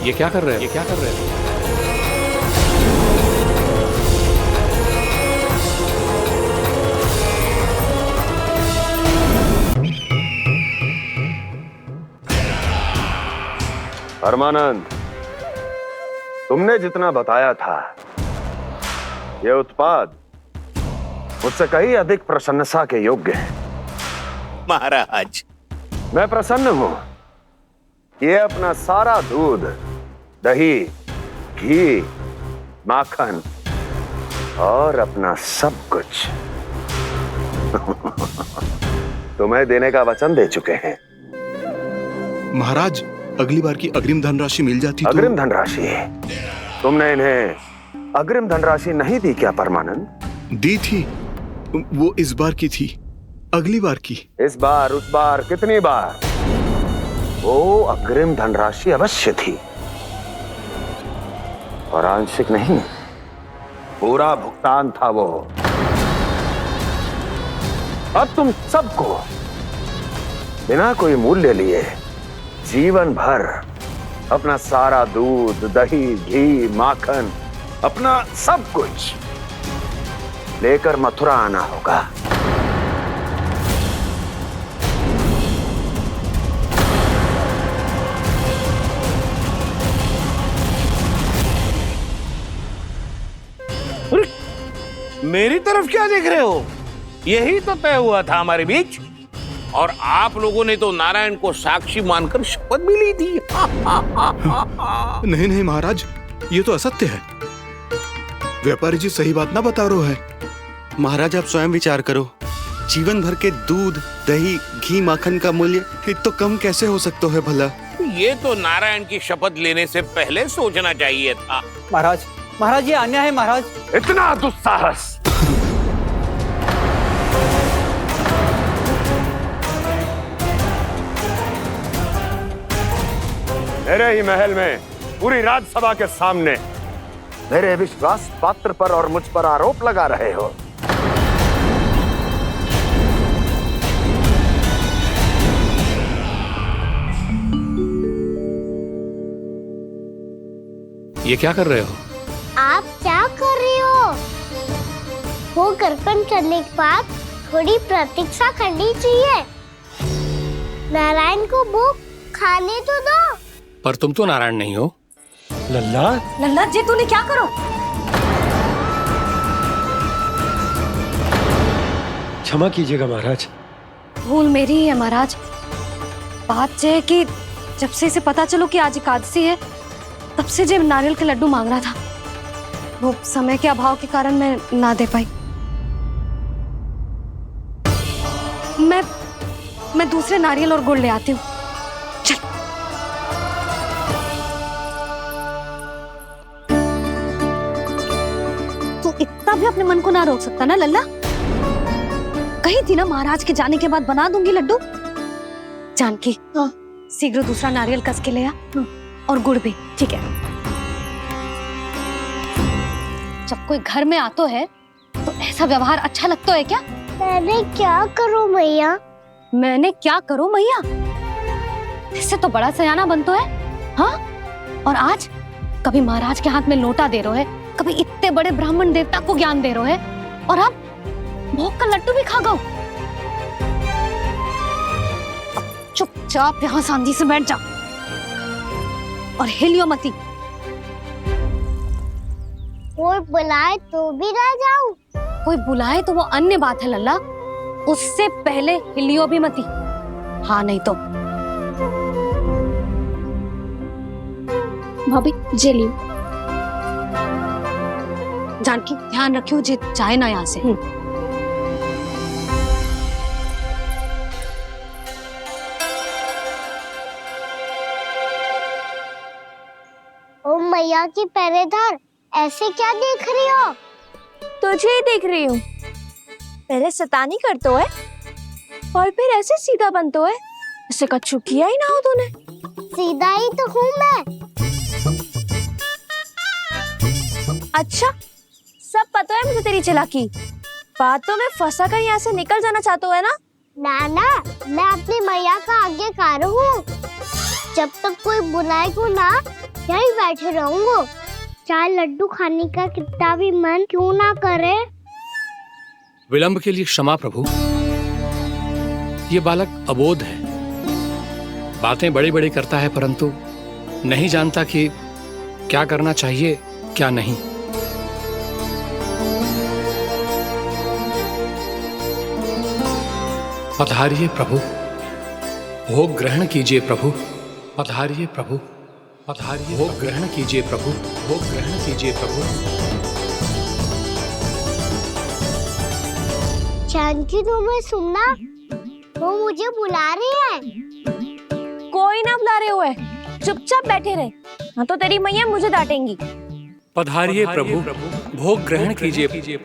ये क्या कर रहे हैं? ये क्या कर रहे हैं? परमानंद, तुमने जितना बताया था ये उत्पाद मुझसे कहीं अधिक प्रशंसा के योग्य है। महाराज, मैं प्रसन्न हूं। ये अपना सारा दूध, दही, घी, माखन और अपना सब कुछ तुम्हें देने का वचन दे चुके हैं। महाराज, अगली बार की अग्रिम धनराशि मिल जाती तो। अग्रिम धनराशि? तुमने इन्हें अग्रिम धनराशि नहीं दी क्या परमानंद? दी थी, वो इस बार की थी, अगली बार की। इस बार, उस बार, कितनी बार? वो अग्रिम धनराशि अवश्य थी और आंशिक नहीं, पूरा भुगतान था वो। अब तुम सबको बिना कोई मूल्य लिए जीवन भर अपना सारा दूध, दही, घी, माखन, अपना सब कुछ लेकर मथुरा आना होगा। मेरी तरफ क्या देख रहे हो? यही तो तय हुआ था हमारे बीच, और आप लोगों ने तो नारायण को साक्षी मानकर शपथ भी ली थी। नहीं नहीं महाराज, ये तो असत्य है। व्यापारी जी सही बात ना बता रहे हैं। महाराज आप स्वयं विचार करो, जीवन भर के दूध, दही, घी, माखन का मूल्य तो कम कैसे हो सकता है भला? ये तो नारायण की शपथ लेने से पहले सोचना चाहिए था। महाराज, महाराज ये अन्याय है महाराज। इतना दुस्साहस! मेरे ही महल में पूरी राजसभा के सामने मेरे विश्वास पात्र पर और मुझ पर आरोप लगा रहे हो। ये क्या कर रहे हो? आप क्या कर रहे हो? वो कर्पण करने के बाद थोड़ी प्रतीक्षा करनी चाहिए। नारायण को वो खाने तो दो। पर तुम तो नारायण नहीं हो। लल्ला, लल्ला जी तूने क्या करो? क्षमा कीजिएगा महाराज। भूल मेरी ही है महाराज। बात यह है कि जब से इसे पता चलो कि आज एकादशी है, तब से जब नारियल के लड्डू मांग रहा था, वो समय के अभाव के कारण मैं ना दे पाई। मैं दूसरे नारियल और गुड़ ले आती हूँ। चल। तू इतना भी अपने मन को ना रोक सकता ना लल्ला? कही थी ना महाराज के जाने के बाद बना दूंगी लड्डू। जानकी, शीघ्र दूसरा नारियल कस के ले आ, और गुड़ भी। ठीक है। जब कोई घर में आतो है तो ऐसा व्यवहार अच्छा लगता है क्या? मैंने क्या करूं मैया? मैंने क्या करूं मैया? इससे तो बड़ा सयाना बनतो है। हाँ? और आज कभी महाराज के हाथ में लोटा दे रहे है, कभी इतने बड़े ब्राह्मण देवता को ज्ञान दे रहे है, और अब भोग का लड्डू भी खा गो। चुपचाप यहाँ शांति से बैठ जा और हिलियो मती। कोई बुलाए तो भी ना जाऊं? कोई बुलाए तो वो अन्य बात है लल्ला, उससे पहले हिलियो भी मती। हाँ नहीं तो। भाभी जे लियो। जानकी ध्यान रखियो जे जाए ना यहाँ से। ओ मैया की पहरेदार, ऐसे क्या देख रही हो? तुझे ही देख रही हूँ। पहले शैतानी करतो है और फिर ऐसे सीधा बनतो है। ऐसे कछु किया ही ना हो तूने। सीधा ही तो हूँ मैं। अच्छा, सब पता है मुझे तेरी चालाकी। बातों में फंसा कर यहाँ से निकल जाना चाहते है ना? नाना, मैं अपनी मैया का आज्ञाकार हूँ। जब तक कोई बुलाए को ना, यही बैठे रहूंगा। चाहे लड्डू खाने का कितना भी मन क्यों ना करे। विलंब के लिए क्षमा प्रभु। ये बालक अबोध है, बातें बड़ी बड़ी करता है, परंतु नहीं जानता कि क्या करना चाहिए क्या नहीं। पधारिए प्रभु, भोग ग्रहण कीजिए प्रभु। पधारिए प्रभु, पधारिए। भोग ग्रहण कीजिए प्रभु, भोग ग्रहण कीजिए प्रभु। जानकी, तुम्हें सुनना, वो मुझे बुला रही है। कोई ना बुला रहे हुए, चुपचाप बैठे रहे, हाँ तो तेरी मैया मुझे डांटेंगी। पधारिए प्रभु, भोग ग्रहण कीजिए।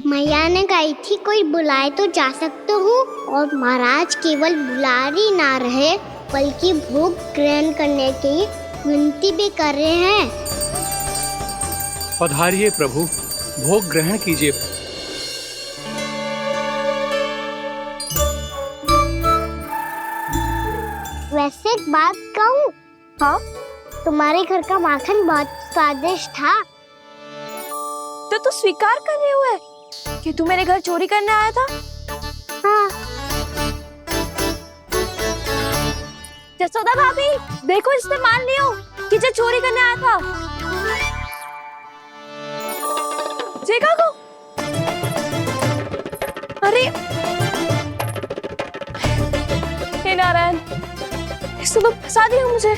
मैया ने कही थी कोई बुलाए तो जा सकते हूँ, और महाराज केवल बुला ही ना रहे बल्कि भोग ग्रहण करने की विनती भी कर रहे हैं। पधारिए प्रभु, भोग ग्रहण कीजिए। वैसे एक बात कहूँ? हाँ? तुम्हारे घर का माखन बहुत स्वादिष्ट था। तो तू स्वीकार कर रहे हुए कि तू मेरे घर चोरी करने आया था? हाँ। जसोदा भाभी, देखो इसने मान लियो कि जो चोरी करने आया था। देखा को? अरे हे नारायण, इसने तो फंसा दिया मुझे।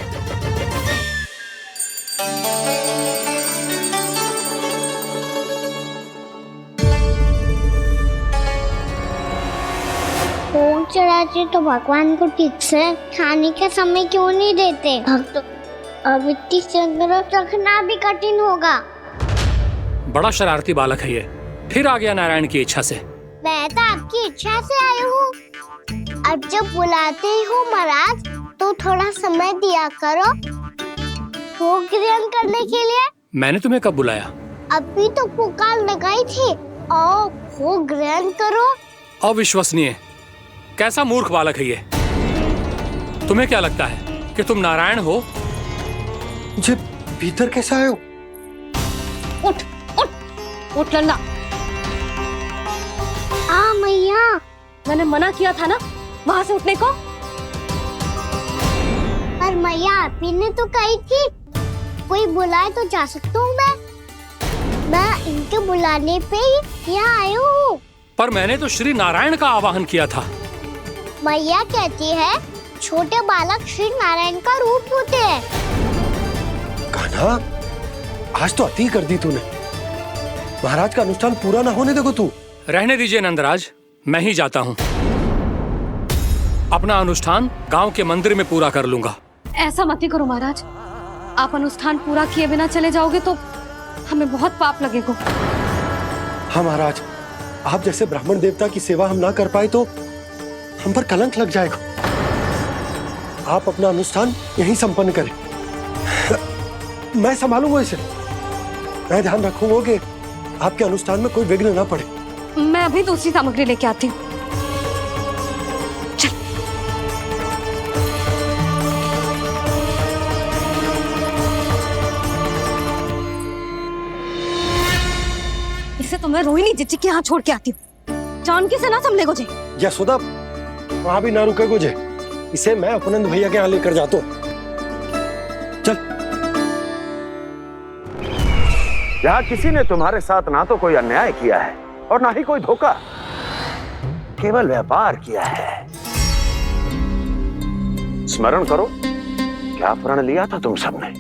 भोग चढ़ाते तो भगवान को ठीक से खाने का समय क्यों नहीं देते? भक्त अब इतनी संग्रह रखना भी कठिन होगा। बड़ा शरारती बालक है ये, फिर आ गया नारायण की इच्छा से। मैं तो आपकी इच्छा से आई हूँ। अब जब बुलाते हो महाराज तो थोड़ा समय दिया करो भोग ग्रहण करने के लिए। मैंने तुम्हें कब बुलाया? अभी तो पुकार लगाई थी और भोग ग्रहण करो। अविश्वसनीय, कैसा मूर्ख बालक है ये। तुम्हें क्या लगता है कि तुम नारायण हो? मुझे भीतर कैसे आए हो? उठ उठ उठ लल्ला। मैया, मैंने मना किया था ना वहां से उठने को। पर मैया आपी ने तो कही थी कोई बुलाए तो जा सकता हूँ मैं इनके बुलाने पे ही यहाँ आई हूँ। पर मैंने तो श्री नारायण का आवाहन किया था। मैया कहती है छोटे बालक श्री नारायण का रूप होते हैं। कान्हा, आज तो अति कर दी तूने। महाराज का अनुष्ठान पूरा ना होने देखो तू। रहने दीजिए नंदराज, मैं ही जाता हूँ। अपना अनुष्ठान गांव के मंदिर में पूरा कर लूंगा। ऐसा मत ही करो महाराज, आप अनुष्ठान पूरा किए बिना चले जाओगे तो हमें बहुत पाप लगेगा। हाँ महाराज, आप जैसे ब्राह्मण देवता की सेवा हम ना कर पाए तो हम पर कलंक लग जाएगा। आप अपना अनुष्ठान यहीं संपन्न करें, मैं संभालूंगा इसे। मैं ध्यान रखूंगा कि आपके अनुष्ठान में कोई विघ्न ना पड़े। मैं अभी दूसरी सामग्री लेके आती हूँ। इसे तो मैं रोहिणी जीजी के यहाँ छोड़ के आती हूँ। जानकी से ना संभले गोजे। यशोदा, वहां भी ना रुके गोजे। इसे मैं अपनंद भैया के यहाँ लेकर जाता हूँ। चल। यहाँ किसी ने तुम्हारे साथ ना तो कोई अन्याय किया है और ना ही कोई धोखा, केवल व्यापार किया है। स्मरण करो, क्या प्रण लिया था तुम सबने?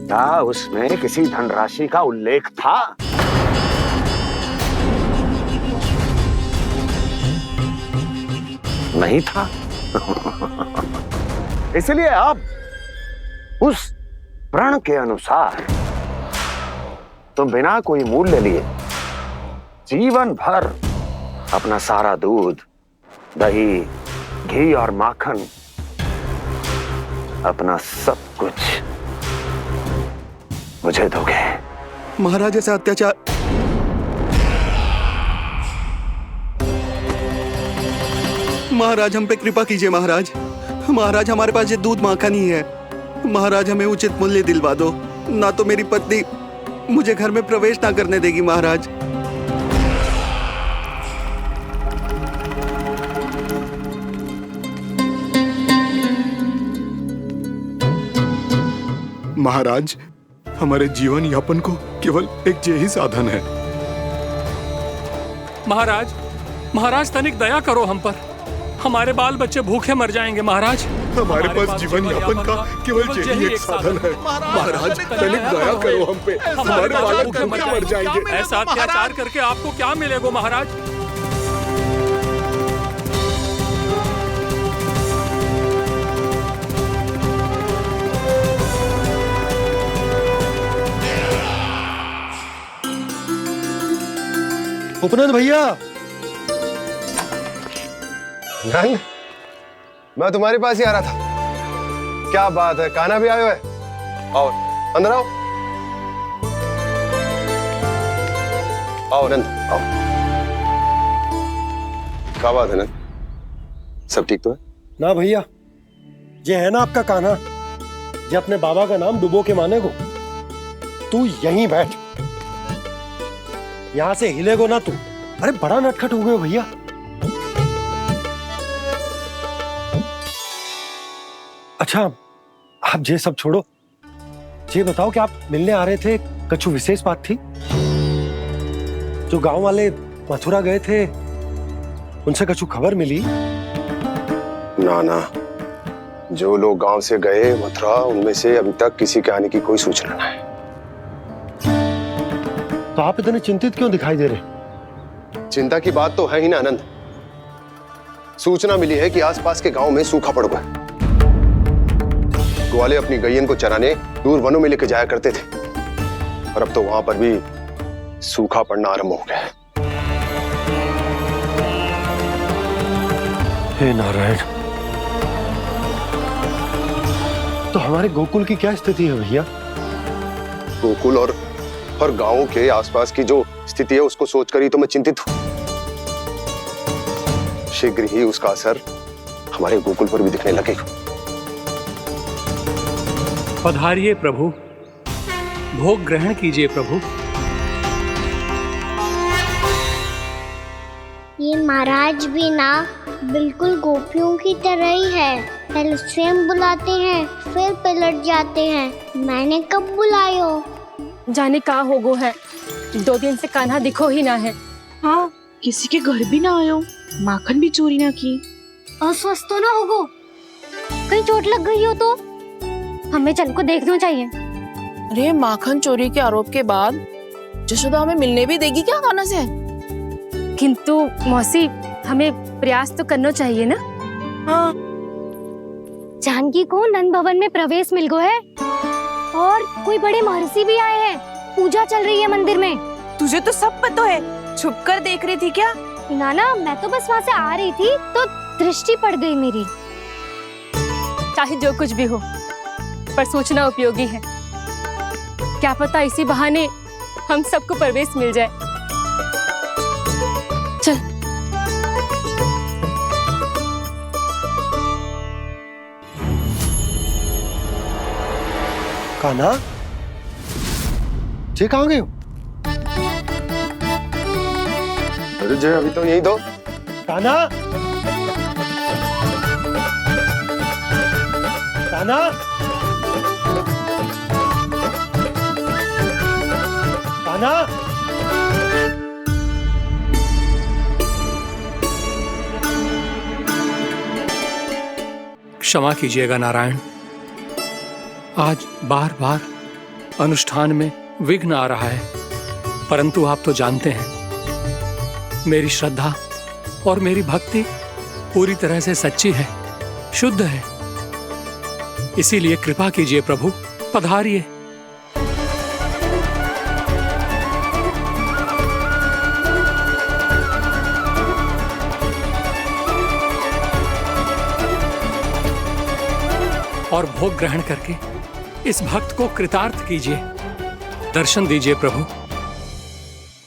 क्या उसमें किसी धनराशि का उल्लेख था? नहीं था। इसलिए अब उस प्रण के अनुसार तुम बिना कोई मूल्य लिए जीवन भर अपना सारा दूध, दही, घी और माखन, अपना सब कुछ मुझे दोगे। महाराज ऐसा अत्याचार। महाराज हम पे कृपा कीजिए। महाराज, महाराज हमारे पास ये दूध माखन ही है। महाराज हमें उचित मूल्य दिलवा दो, ना तो मेरी पत्नी मुझे घर में प्रवेश ना करने देगी। महाराज, महाराज हमारे जीवन यापन को केवल एक यही साधन है। महाराज, महाराज तनिक दया करो हम पर। हमारे बाल बच्चे भूखे मर जाएंगे। महाराज, हमारे पास जीवन यापन का केवल यही एक साधन है। महाराज तनिक दया करो हम पे, हमारे बालक भूखे मर जाएंगे। ऐसा अत्याचार करके आपको क्या मिलेगा महाराज? उपनंद भैया, नंद, मैं तुम्हारे पास ही आ रहा था। क्या बात है, कान्हा भी आयो है? आओ अंदर आओ। आओ नंद, आओ। क्या बात है नंद, सब ठीक तो है? ना भैया, ये है ना आपका कान्हा, ये अपने बाबा का नाम डुबो के माने को। तू यहीं बैठ, यहां से हिलेगो ना तू। अरे बड़ा नटखट हो गए भैया। अच्छा, आप ये सब छोड़ो, ये बताओ कि आप मिलने आ रहे थे, कछु विशेष बात थी? जो गांव वाले मथुरा गए थे, उनसे कछु खबर मिली? ना ना, जो लोग गांव से गए मथुरा, उनमें से अभी तक किसी के आने की कोई सूचना नहीं है। तो आप इतने चिंतित क्यों दिखाई दे रहे? चिंता की बात तो है ही ना आनंद। सूचना मिली है कि आसपास के गांव में सूखा पड़ गया। ग्वाले अपनी गैयन को चराने दूर वनों में लेके जाया करते थे, और अब तो वहां पर भी सूखा पड़ना आरंभ हो गया है। हे नारायण, तो हमारे गोकुल की क्या स्थिति है भैया? गोकुल और गांवों के आसपास की जो स्थिति है उसको सोचकर ही तो मैं चिंतित हूं। शीघ्र ही उसका असर हमारे गोकुल पर भी दिखने लगेगा। पधारिए प्रभु, भोग ग्रहण कीजिए प्रभु। ये महाराज भी ना बिल्कुल गोपियों की तरह ही है। पहले स्वयं बुलाते हैं, फिर पलट जाते हैं। मैंने कब बुलायो? जाने का हो गो है, 2 दिन से कान्हा दिखो ही ना है। हाँ, किसी के घर भी ना आयो, माखन भी चोरी ना की। अस्वस्थ तो ना होगो? कहीं चोट लग गई हो तो हमें चल को देखना चाहिए। अरे माखन चोरी के आरोप के बाद जशोदा हमें मिलने भी देगी क्या कान्हा से? किंतु मौसी, हमें प्रयास तो करना चाहिए ना। हाँ। जानकी को नंद भवन में प्रवेश मिल गो है, और कोई बड़े महर्षि भी आए हैं। पूजा चल रही है मंदिर में। तुझे तो सब पता है, छुप कर देख रही थी क्या? ना, मैं तो बस वहाँ से आ रही थी तो दृष्टि पड़ गई मेरी। चाहे जो कुछ भी हो, पर सूचना उपयोगी है। क्या पता इसी बहाने हम सबको प्रवेश मिल जाए। चल। कान्हा, जे कहाँ गए हो? अरे जय, अभी तो यही दो। कान्हा, कान्हा, कान्हा। क्षमा कीजिएगा नारायण, आज बार बार अनुष्ठान में विघ्न आ रहा है, परंतु आप तो जानते हैं मेरी श्रद्धा और मेरी भक्ति पूरी तरह से सच्ची है, शुद्ध है। इसीलिए कृपा कीजिए प्रभु, पधारिए। और भोग ग्रहण करके इस भक्त को कृतार्थ कीजिए। दर्शन दीजिए प्रभु,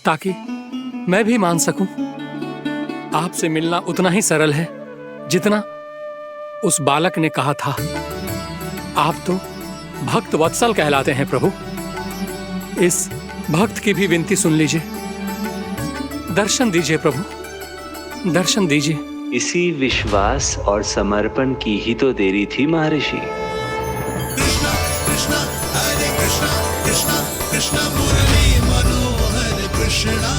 ताकि मैं भी मान सकूं। आपसे मिलना उतना ही सरल है जितना उस बालक ने कहा था। आप तो भक्त वत्सल कहलाते हैं प्रभु। इस भक्त की भी विनती सुन लीजिए। दर्शन दीजिए प्रभु, दर्शन दीजिए। इसी विश्वास और समर्पण की ही तो देरी थी महर्षि। कृष्णा कृष्णा हरे कृष्णा, कृष्णा कृष्णा मुरली मनोहर कृष्णा,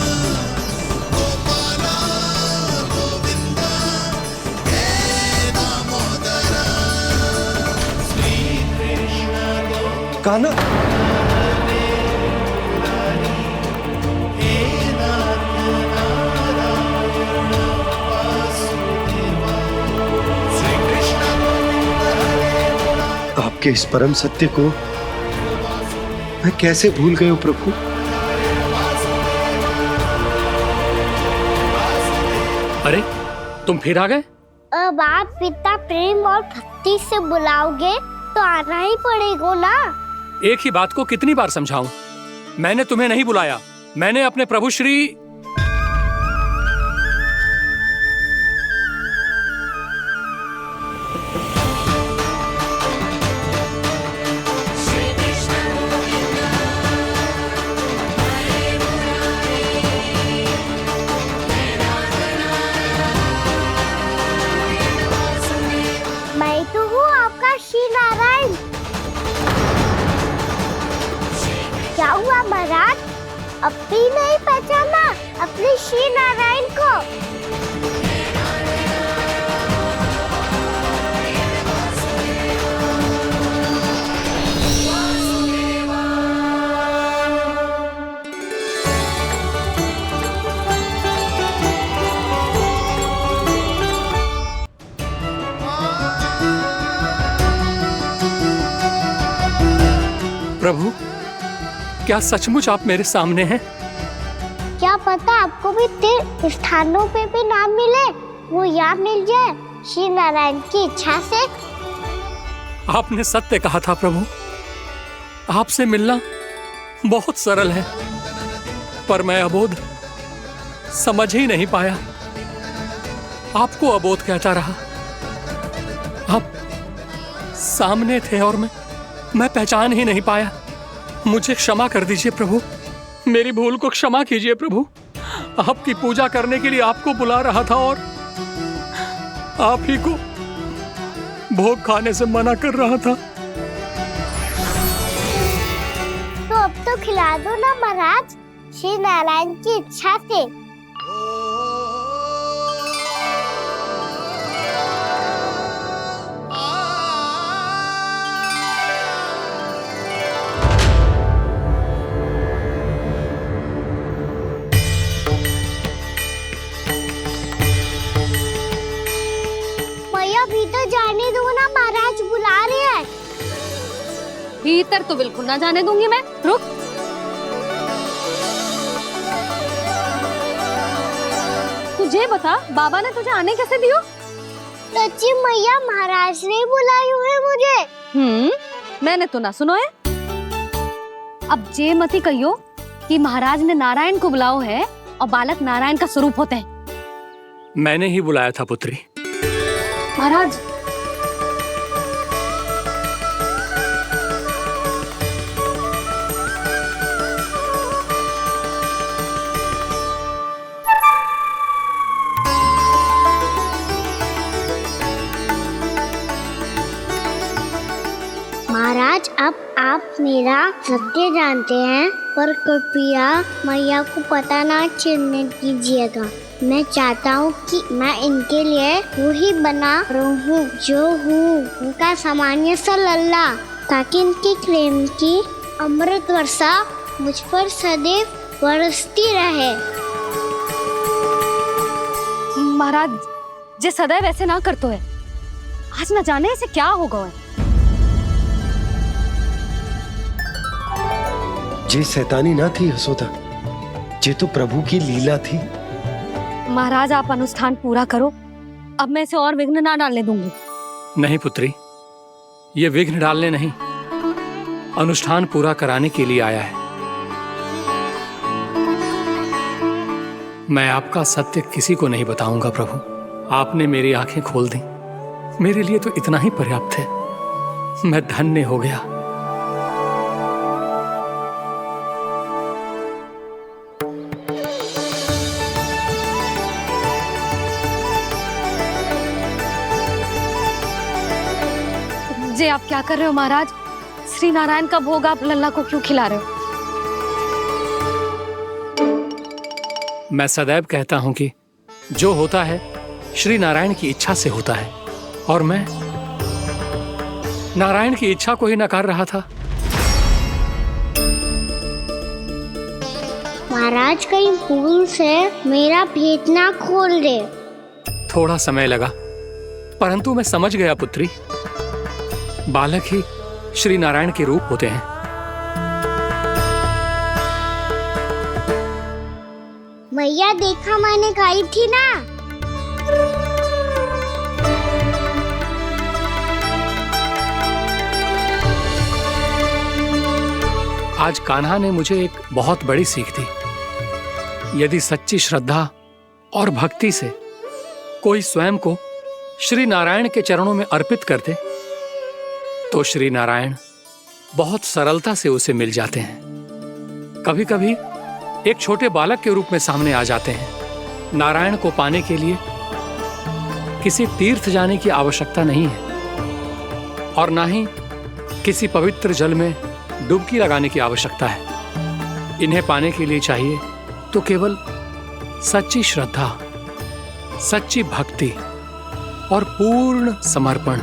गोपाला गोविंदा हे दामोदरा, श्री कृष्ण कान्हा, आपके इस परम सत्य को मैं कैसे भूल गया हूं प्रभु। अरे तुम फिर आ गए? अब आप पिता प्रेम और भक्ति से बुलाओगे तो आना ही पड़ेगा ना। एक ही बात को कितनी बार समझाऊं? मैंने तुम्हें नहीं बुलाया, मैंने अपने प्रभु श्री मैं तो हूँ आपका श्री नारायण। क्या हुआ महाराज, अब भी नहीं पहचाना अपने श्री नारायण को? प्रभु, क्या सचमुच आप मेरे सामने हैं? क्या पता आपको भी तीर्थ स्थानों पे भी नाम मिले, वो यहाँ मिल जाए श्री नारायण की इच्छा से। आपने सत्य कहा था प्रभु, आपसे मिलना बहुत सरल है, पर मैं अबोध समझ ही नहीं पाया। आपको अबोध कहता रहा। आप सामने थे और मैं पहचान ही नहीं पाया। मुझे क्षमा कर दीजिए प्रभु, मेरी भूल को क्षमा कीजिए प्रभु। आपकी पूजा करने के लिए आपको बुला रहा था और आप ही को भोग खाने से मना कर रहा था। तो अब तो खिला दो ना महाराज, श्री नारायण की इच्छा से। भीतर जाने दो ना, महाराज बुला रहे हैं। भीतर तो बिल्कुल ना जाने दूंगी मैं, रुक। तुझे बता, बाबा ने तुझे आने कैसे दियो? सच्ची मैया, महाराज ने बुलाई हुई मुझे। मैंने तो ना सुनो है। अब जे मती कहियो कि महाराज ने नारायण को बुलाओ है और बालक नारायण का स्वरूप होते हैं। मैंने ही बुलाया था पुत्री। महाराज, महाराज, अब आप मेरा सत्य जानते हैं, पर कृपया मैया को पता ना चलने कीजिएगा। मैं चाहता हूँ कि मैं इनके लिए वही बना रहूँ जो हूँ, उनका सामान्य सा लल्ला, ताकि इनके प्रेम की अमृत वर्षा मुझ पर सदैव बरसती रहे। महाराज, जे सदैव ऐसे ना करतो है, आज न जाने इसे क्या होगा है। जे शैतानी ना थी यशोदा, जे तो प्रभु की लीला थी। महाराज, आप अनुष्ठान पूरा करो, अब मैं इसे और विघ्न ना डालने दूंगी। नहीं पुत्री, ये विघ्न डालने नहीं, अनुष्ठान पूरा कराने के लिए आया है। मैं आपका सत्य किसी को नहीं बताऊंगा प्रभु। आपने मेरी आंखें खोल दी, मेरे लिए तो इतना ही पर्याप्त है। मैं धन्य हो गया। जे आप क्या कर रहे हो महाराज? श्री नारायण का भोग आप लल्ला को क्यों खिला रहे हो? मैं सदैव कहता हूं कि जो होता है श्री नारायण की इच्छा से होता है, और मैं नारायण की इच्छा को ही नकार रहा था। महाराज, कहीं भूल से मेरा भेद ना खोल दे। थोड़ा समय लगा, परंतु मैं समझ गया पुत्री। बालक ही श्री नारायण के रूप होते हैं। मैया, देखा मैंने खाई थी ना। आज कान्हा ने मुझे एक बहुत बड़ी सीख दी। यदि सच्ची श्रद्धा और भक्ति से कोई स्वयं को श्री नारायण के चरणों में अर्पित कर दे, तो श्री नारायण बहुत सरलता से उसे मिल जाते हैं। कभी कभी एक छोटे बालक के रूप में सामने आ जाते हैं। नारायण को पाने के लिए किसी तीर्थ जाने की आवश्यकता नहीं है, और ना ही किसी पवित्र जल में डुबकी लगाने की आवश्यकता है। इन्हें पाने के लिए चाहिए तो केवल सच्ची श्रद्धा, सच्ची भक्ति और पूर्ण समर्पण।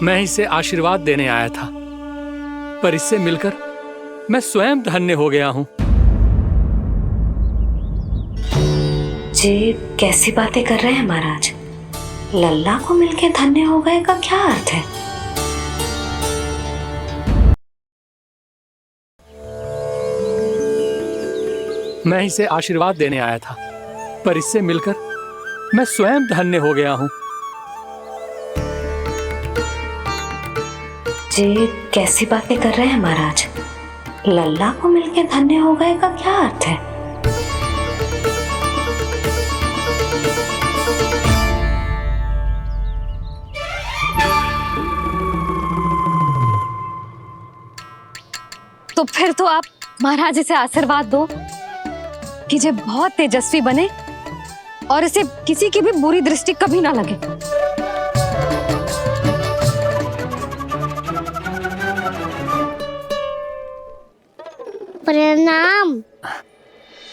मैं इसे आशीर्वाद देने आया था, पर इससे मिलकर मैं स्वयं धन्य हो गया हूं। जी कैसी बातें कर रहे हैं महाराज? लल्ला को मिलके धन्य हो गए का क्या अर्थ है? मैं इसे आशीर्वाद देने आया था, पर इससे मिलकर मैं स्वयं धन्य हो गया हूँ। ये कैसी बातें कर रहे हैं महाराज? लल्ला को मिलके धन्य हो गए का क्या अर्थ है? तो फिर तो आप महाराज इसे आशीर्वाद दो कि ये बहुत तेजस्वी बने और इसे किसी की भी बुरी दृष्टि कभी ना लगे। प्रणाम।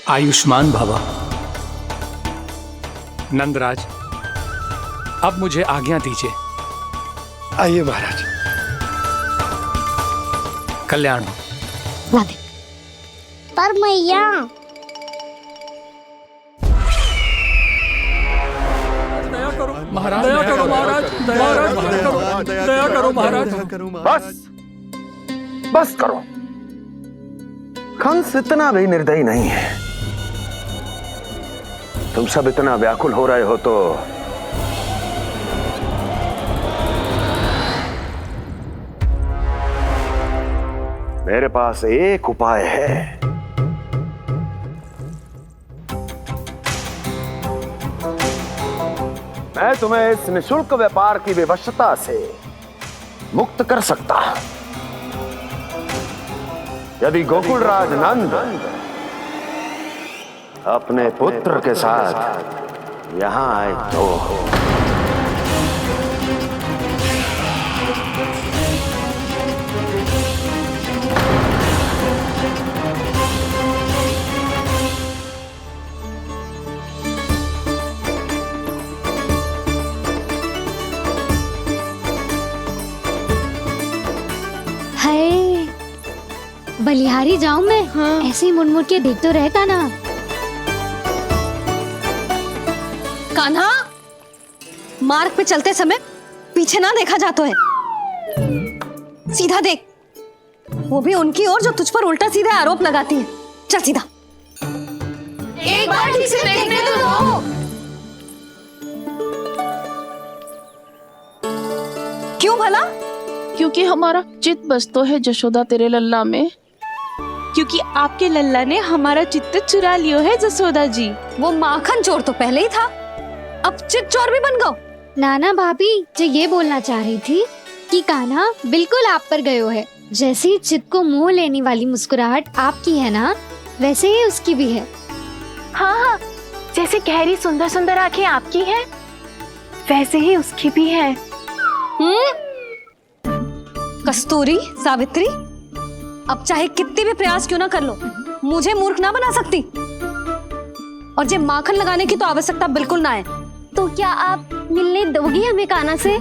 आयुष्मान भवा। नंदराज, अब मुझे आज्ञा दीजिए। आइए महाराज। कल्याण हो। पर मैया महाराज, दया करो महाराज, दया करो महाराज। बस करो। कंस इतना भी निर्दयी नहीं है। तुम सब इतना व्याकुल हो रहे हो तो मेरे पास एक उपाय है। मैं तुम्हें इस निशुल्क व्यापार की विवशता से मुक्त कर सकता यदि गोकुलराज नंद अपने पुत्र के साथ यहां आए तो। हाय, बलिहारी जाऊं मैं? हाँ। ऐसे ही मुड़ मुड़ के देख तो रहता ना। कान्हा, मार्ग पे चलते समय पीछे ना देखा जाता है, सीधा देख। वो भी उनकी ओर जो तुझ पर उल्टा सीधे आरोप लगाती है। चल सीधा। एक बार ठीक से देखने तो दो। क्यों भला? क्योंकि हमारा चित्त बसतो है जशोदा तेरे लल्ला में। क्योंकि आपके लल्ला ने हमारा चित्त चुरा लियो है जसोदा जी। वो माखन चोर तो पहले ही था, अब चित्त चोर भी बन गओ। नाना भाभी जो ये बोलना चाह रही थी कि कान्हा बिल्कुल आप पर गयो है। जैसे ही चित्त को मोह लेने वाली मुस्कुराहट आपकी है ना, वैसे ही उसकी भी है। हाँ हाँ, जैसे गहरी सुंदर सुंदर आंखें आपकी हैं, वैसे ही उसकी भी है। कस्तूरी, सावित्री, अब चाहे कितने भी प्रयास क्यों ना कर लो, मुझे मूर्ख ना बना सकती। और जे माखन लगाने की तो आवश्यकता बिल्कुल ना है। तो क्या आप मिलने दोगी हमें कान्हा से?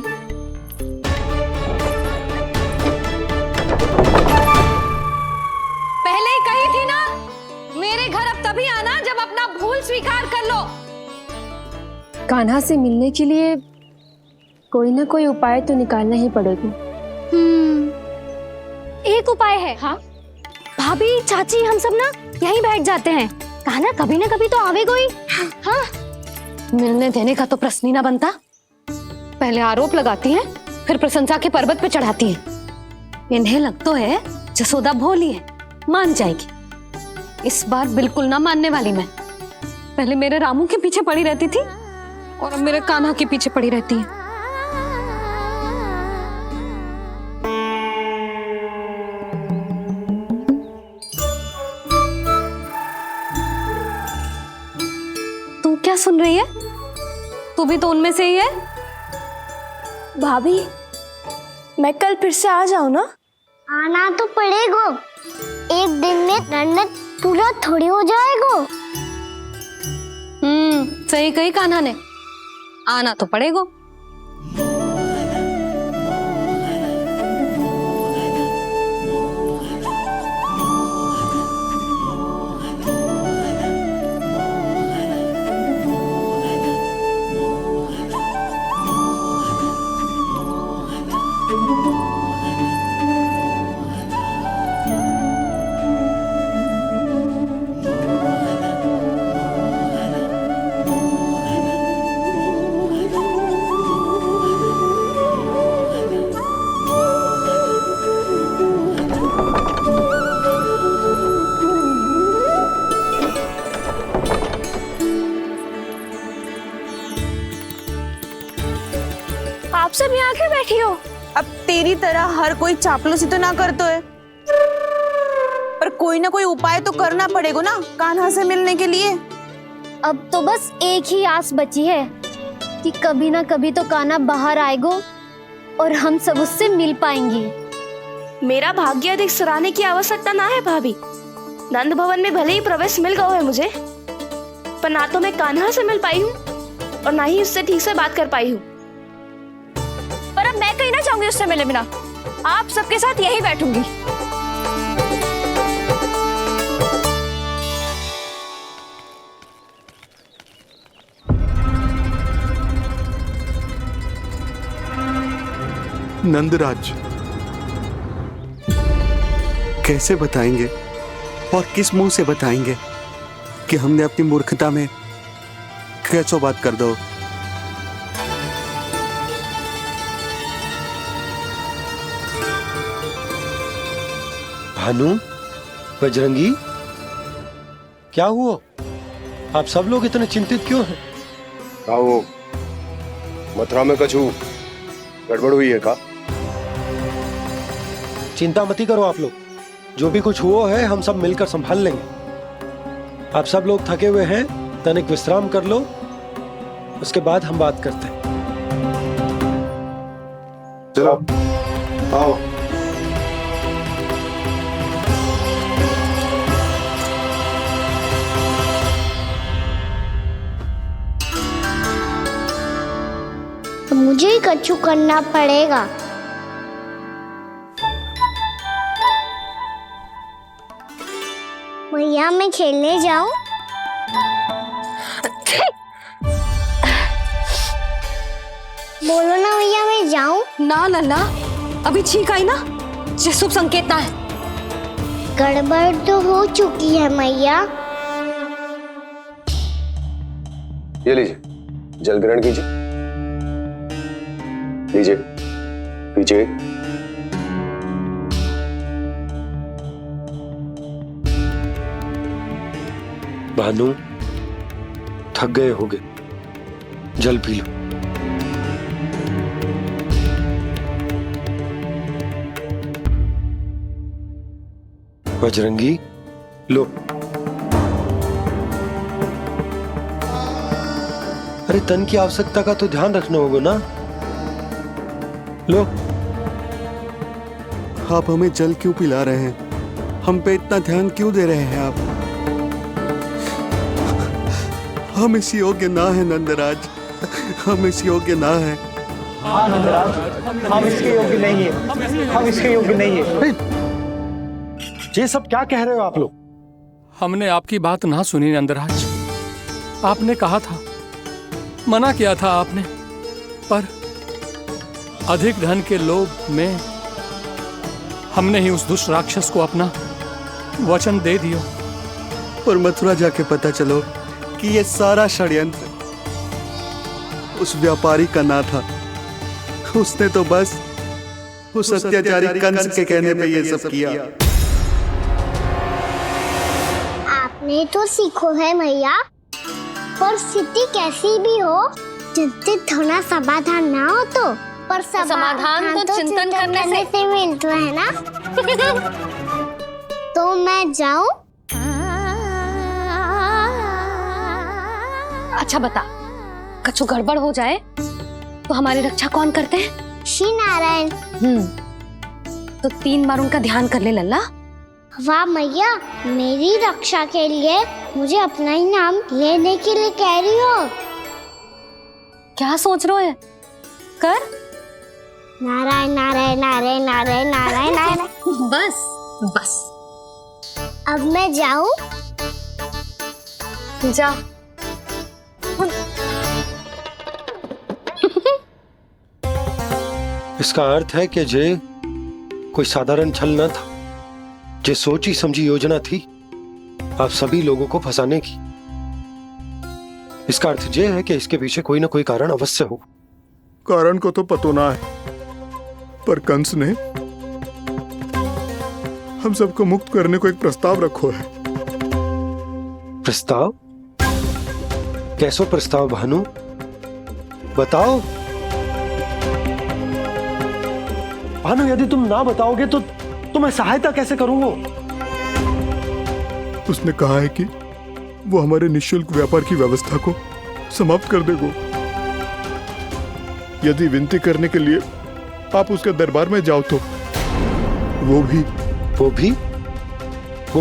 पहले ही कही थी ना, मेरे घर अब तभी आना जब अपना भूल स्वीकार कर लो। कान्हा से मिलने के लिए कोई ना कोई उपाय तो निकालना ही पड़ेगा। एक उपाय है। हाँ? भाभी, चाची, हम सब ना यहीं बैठ जाते हैं। कान्हा कभी ना कभी तो आवेगा ही। हाँ? मिलने देने का तो प्रश्न ही ना बनता। पहले आरोप लगाती हैं, फिर प्रशंसा के पर्वत पे चढ़ाती हैं। इन्हें लगता है जसोदा भोली है, मान जाएगी। इस बार बिल्कुल ना मानने वाली मैं। पहले मेरे रामू के पीछे पड़ी रहती थी और अब मेरे कान्हा के पीछे पड़ी रहती है। तू क्या सुन रही है? तू भी तो उनमें से ही है। भाभी, मैं कल फिर से आ जाऊं ना? आना तो पड़ेगा। एक दिन में रन्नत पूरा थोड़ी हो जाएगा। सही कही कान्हा ने, आना तो पड़ेगा। आप सब यहाँ क्यों बैठी हो? अब तेरी तरह हर कोई चापलूसी तो ना करतो है, पर कोई ना कोई उपाय तो करना पड़ेगा ना कान्हा से मिलने के लिए। अब तो बस एक ही आस बची है कि कभी ना कभी तो कान्हा बाहर आएगो और हम सब उससे मिल पाएंगे। मेरा भाग्य अधिक सराहने की आवश्यकता ना है भाभी। नंद भवन में भले ही प्रवेश मिल गया है मुझे, पर ना तो मैं कान्हा से मिल पाई हूँ और ना ही उससे ठीक से बात कर पाई हूँ। पर अब मैं कहीं ना चाहूंगी उससे मिले बिना। आप सबके साथ यही बैठूंगी। नंदराज, कैसे बताएंगे और किस मुंह से बताएंगे कि हमने अपनी मूर्खता में कैसो बात कर दो। भानु, बजरंगी, क्या हुआ? आप सब लोग इतने चिंतित क्यों हैं? आओ, मथुरा में कछु गड़बड़ हुई है का? चिंता मती करो आप लोग, जो भी कुछ हुआ है हम सब मिलकर संभाल लेंगे। आप सब लोग थके हुए हैं, तनिक विश्राम कर लो, उसके बाद हम बात करते हैं। चलो आओ। मुझे ही कछु करना पड़ेगा। भैया मैं खेलने जाऊं? बोलो ना भैया मैं जाऊं? ना लल्ला, अभी छींक आई ना, ये शुभ संकेत ना है। गड़बड़ तो हो चुकी है मैया। ये लीजिए, जल ग्रहण कीजिए। लीजिए, पीछे। भानु, थक गए होगे, जल पी लो। बजरंगी, लो। अरे तन की आवश्यकता का तो ध्यान रखना होगा ना, लो। आप हमें जल क्यों पिला रहे हैं? हम पे इतना ध्यान क्यों दे रहे हैं आप? हम इस योग्य ना है नंदराज, हम इस योग्य ना है। हाँ नंदराज, हम इसके योग्य नहीं है, हम इसके योग्य नहीं है। ये सब क्या कह रहे हो आप लोग? हमने आपकी बात ना सुनी नंदराज। आपने कहा था, मना किया था आपने, पर अधिक धन के लोभ में हमने ही उस दुष्ट राक्षस को अपना वचन दे दिया। और मथुरा जाके पता चलो कि ये सारा षड्यंत्र उस व्यापारी का ना था। उसने तो बस उस अत्याचारी कंस के कहने पे ये सब किया। आपने तो सीखो है भैया, पर स्थिति कैसी भी हो, चिंतित होना समाधान ना हो तो, पर समाधान तो चिंतन करने से मिलता है ना। तो मैं जाऊं? अच्छा बता, कछु गड़बड़ हो जाए तो हमारी रक्षा कौन करते हैं? श्री नारायण। तो 3 बार उनका ध्यान कर ले लल्ला। वाह मैया, मेरी रक्षा के लिए मुझे अपना ही नाम लेने के लिए कह रही हो? क्या सोच रहे हो? कर। नारायण नारायण नारायण नारायण नारायण नारायण। बस बस। अब मैं जाऊं? जा। इसका अर्थ है कि जे कोई साधारण छल न था, जे सोची समझी योजना थी आप सभी लोगों को फंसाने की। इसका अर्थ ये है कि इसके पीछे कोई ना कोई कारण अवश्य हो। कारण को तो पतो ना है, पर कंस ने हम सबको मुक्त करने को एक प्रस्ताव रखो है। प्रस्ताव? कैसो प्रस्ताव भानु, बताओ। भानु, यदि तुम ना बताओगे तो मैं सहायता कैसे करूंगा? उसने कहा है कि वो हमारे निःशुल्क व्यापार की व्यवस्था को समाप्त कर देगा। यदि विनती करने के लिए आप उसके दरबार में जाओ तो वो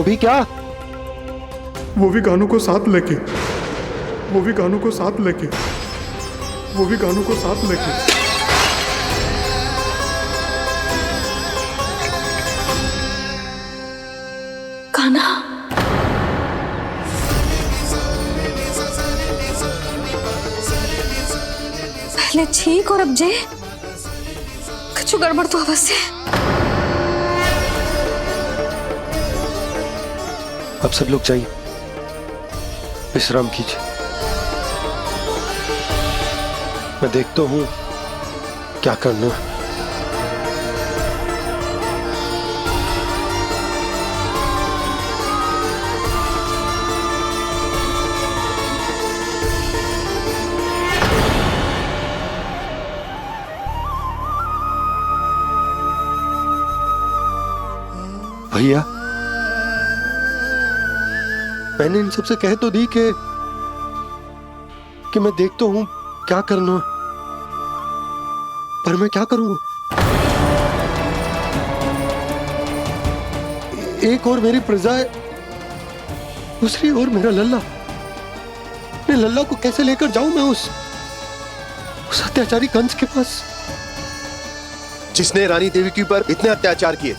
भी क्या? वो भी कानों को साथ लेके कान्हा, पहले ठीक और अब जे कुछ गड़बड़ तो अवश्य। अब सब लोग जाइए, विश्राम कीजिए। मैं देखता हूं क्या करना है। भैया, मैंने इन सबसे कह तो दी कि मैं देखता हूं क्या करना, पर मैं क्या करूंगा? एक और मेरी प्रजा है, दूसरी ओर मेरा लल्ला। मैं लल्ला को कैसे लेकर जाऊं मैं उस अत्याचारी कंस के पास? जिसने रानी देवी के ऊपर इतने अत्याचार किए,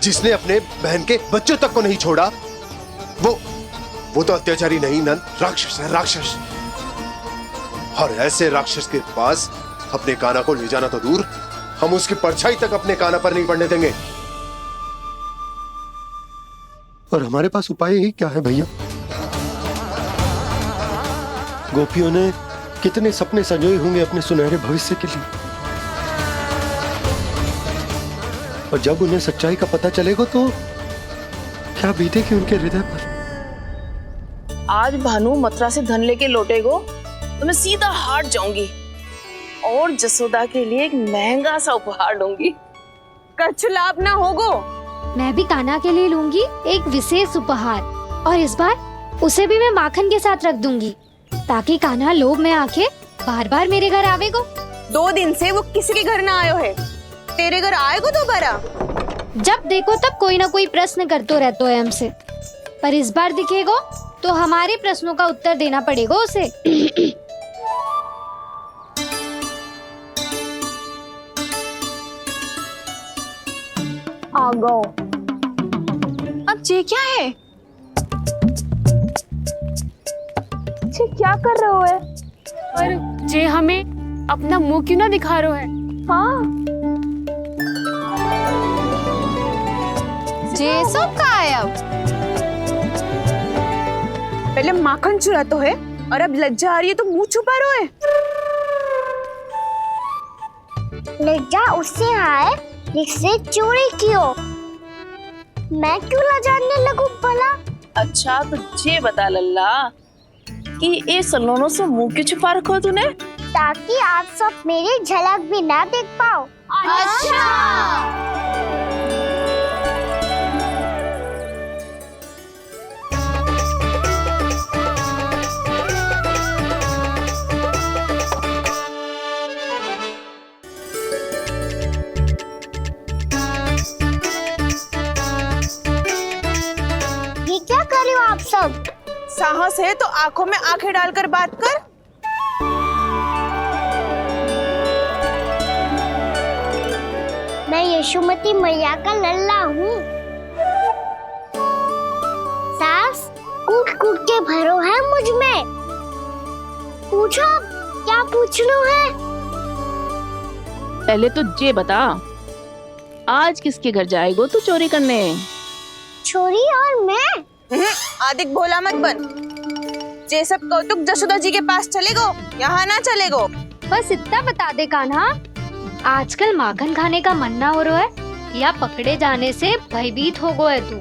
जिसने अपने बहन के बच्चों तक को नहीं छोड़ा, वो तो अत्याचारी नहीं नंद, राक्षस है, राक्षस। और ऐसे राक्षस के पास अपने कान्हा को ले जाना तो दूर, हम उसकी परछाई तक अपने कान्हा पर नहीं पड़ने देंगे। और हमारे पास उपाय ही क्या है भैया? गोपियों ने कितने सपने संजोए होंगे अपने सुनहरे भविष्य के लिए, और जब उन्हें सच्चाई का पता चलेगा तो क्या बीतेगी उनके हृदय पर? आज भानु मथुरा से धन लेके लौटेगो तो मैं सीधा हाट जाऊंगी और जसोदा के लिए एक महंगा सा उपहार दूंगी। कछु लाभ ना होगो। मैं भी कान्हा के लिए लूंगी एक विशेष उपहार, और इस बार उसे भी मैं माखन के साथ रख दूंगी, ताकि कान्हा लोभ में आके बार बार मेरे घर आवेगो। 2 दिन से वो किसी के घर ना आयो है, तेरे घर आएगो दोबारा? जब देखो तब कोई ना कोई प्रश्न करते रहते हो हमसे, पर इस बार दिखेगो तो हमारे प्रश्नों का उत्तर देना पड़ेगा उसे। आ गो। अब जे क्या है? जे क्या कर रहे हो है? पर जे हमें अपना मुंह क्यों ना दिखा रहे है? हाँ, जे सब का है अब? पहले माखन चुरा तो है और अब लज्जा आ रही है तो मुंह छुपा रहे है। लज्जा उससे है जिससे चोरी की हो। मैं क्यों लजाने लगूं भला? अच्छा तो ये बता लल्ला कि ये सलोनों से मुंह क्यों छुपा रखो तूने? ताकि आप सब मेरी झलक भी ना देख पाओ। अच्छा। ये क्या कर रहे हो आप सब? साहस है तो आंखों में आंखें डालकर बात कर। मैं यशोमती मैया का लल्ला हूँ। सास कूट कूट के भरो है मुझ में। पूछो क्या पूछना है? पहले तो ये बता, आज किसके घर जाएगो तू चोरी करने? छोरी और मैं? आदिक भोला मत बन। जे सब कौतुक जसोदा जी के पास चलेगो, यहाँ ना चलेगो। बस इतना बता दे कान्हा, आजकल माखन खाने का मन ना हो रहा है या पकड़े जाने से भयभीत हो गए तू?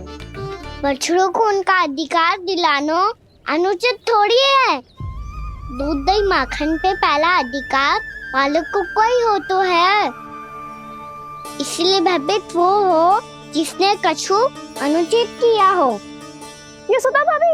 बछड़ों को उनका अधिकार दिलाना अनुचित थोड़ी है। दूध दही माखन पे पहला अधिकार मालिक को कोई हो तो है। इसलिए भयभीत वो हो जिसने कछु अनुचित किया हो। यशोदा भाभी